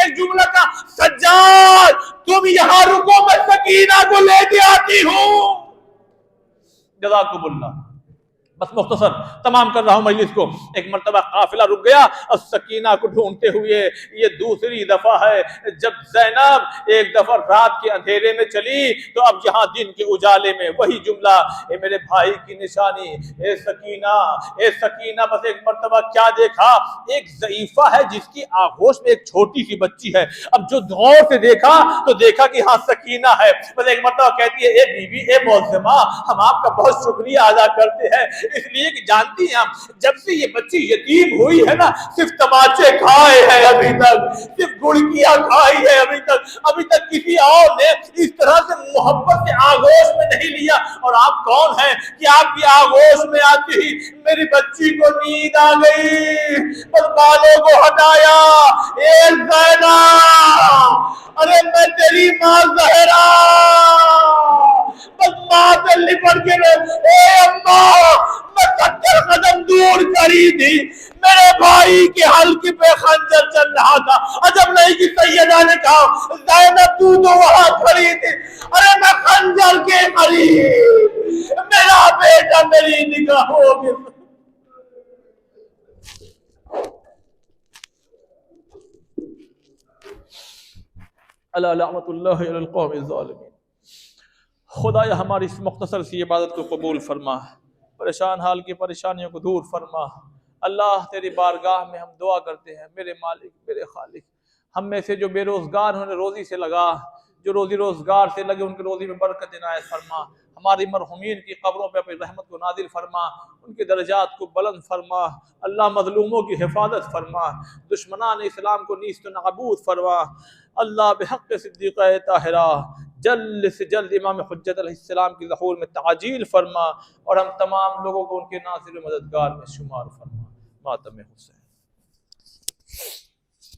نے ایک جملہ کہا سجاد تم یہاں رکو میں سکینہ کو لے کے آتی ہوں. جزاکم اللہ. بس مختصر تمام کر رہا ہوں مجلس کو. ایک مرتبہ قافلہ رک گیا اور سکینہ کو ڈھونڈتے ہوئے یہ دوسری دفعہ ہے جب زینب ایک دفعہ رات کے اندھیرے میں چلی تو اب یہاں دن کے اجالے میں وہی جملہ اے میرے بھائی کی نشانی اے سکینہ. بس ایک مرتبہ کیا دیکھا ایک ضعیفہ ہے جس کی آغوش میں ایک چھوٹی سی بچی ہے. اب جو غور سے دیکھا تو دیکھا کہ ہاں سکینہ ہے. بس ایک مرتبہ کہتی ہے اے بیوی اے معظمہ ہم آپ کا بہت شکریہ ادا کرتے ہیں اس لیے کہ جانتی ہیں ہم جب سے یہ بچی یتیم ہوئی ہے نا صرف تماچے کھائے ہیں ابھی تک, صرف گڑکیاں کھائی ہے ابھی تک کسی اور نے اس طرح سے محبت سے آغوش میں نہیں لیا. اور آپ کون ہیں کہ آپ کی آغوش میں آتی ہی میری بچی کو نیند آ گئی. بس بالوں کو ہٹایا اے زینب ارے میں تیری ماں زہرا بس ماں سے لپٹ کے اے اماں میں 70 قدم دور کری تھی میرے بھائی کے حلق پہ خنجر چل رہا تھا. عجب نہیں کہ سیدہ نے کہا زینب تو وہاں کھڑی تھی ارے میں خنجر کے قریب میرا بیٹا میری نگاہوں میں. اللہ لعنت اللہ علی القوم الظالمین. خدایا ہماری اس مختصر سی عبادت کو قبول فرما, پریشان حال کی پریشانیوں کو دور فرما. اللہ تیری بارگاہ میں ہم دعا کرتے ہیں میرے مالک میرے خالق ہم میں سے جو بے روزگار ہیں روزی سے لگا, جو روزی روزگار سے لگے ان کی روزی میں برکت عنایت فرما. ہماری مرحومین کی قبروں پہ اپنی رحمت کو نازل فرما, ان کے درجات کو بلند فرما. اللہ مظلوموں کی حفاظت فرما, دشمنان اسلام کو نیست و نابود فرما. اللہ بحق صدیقہ طاہرہ جلد سے جلد امام حجت علیہ السلام کی ظہور میں تعجیل فرما اور ہم تمام لوگوں کو ان کے ناصر و مددگار میں شمار فرما. ماتم حسین.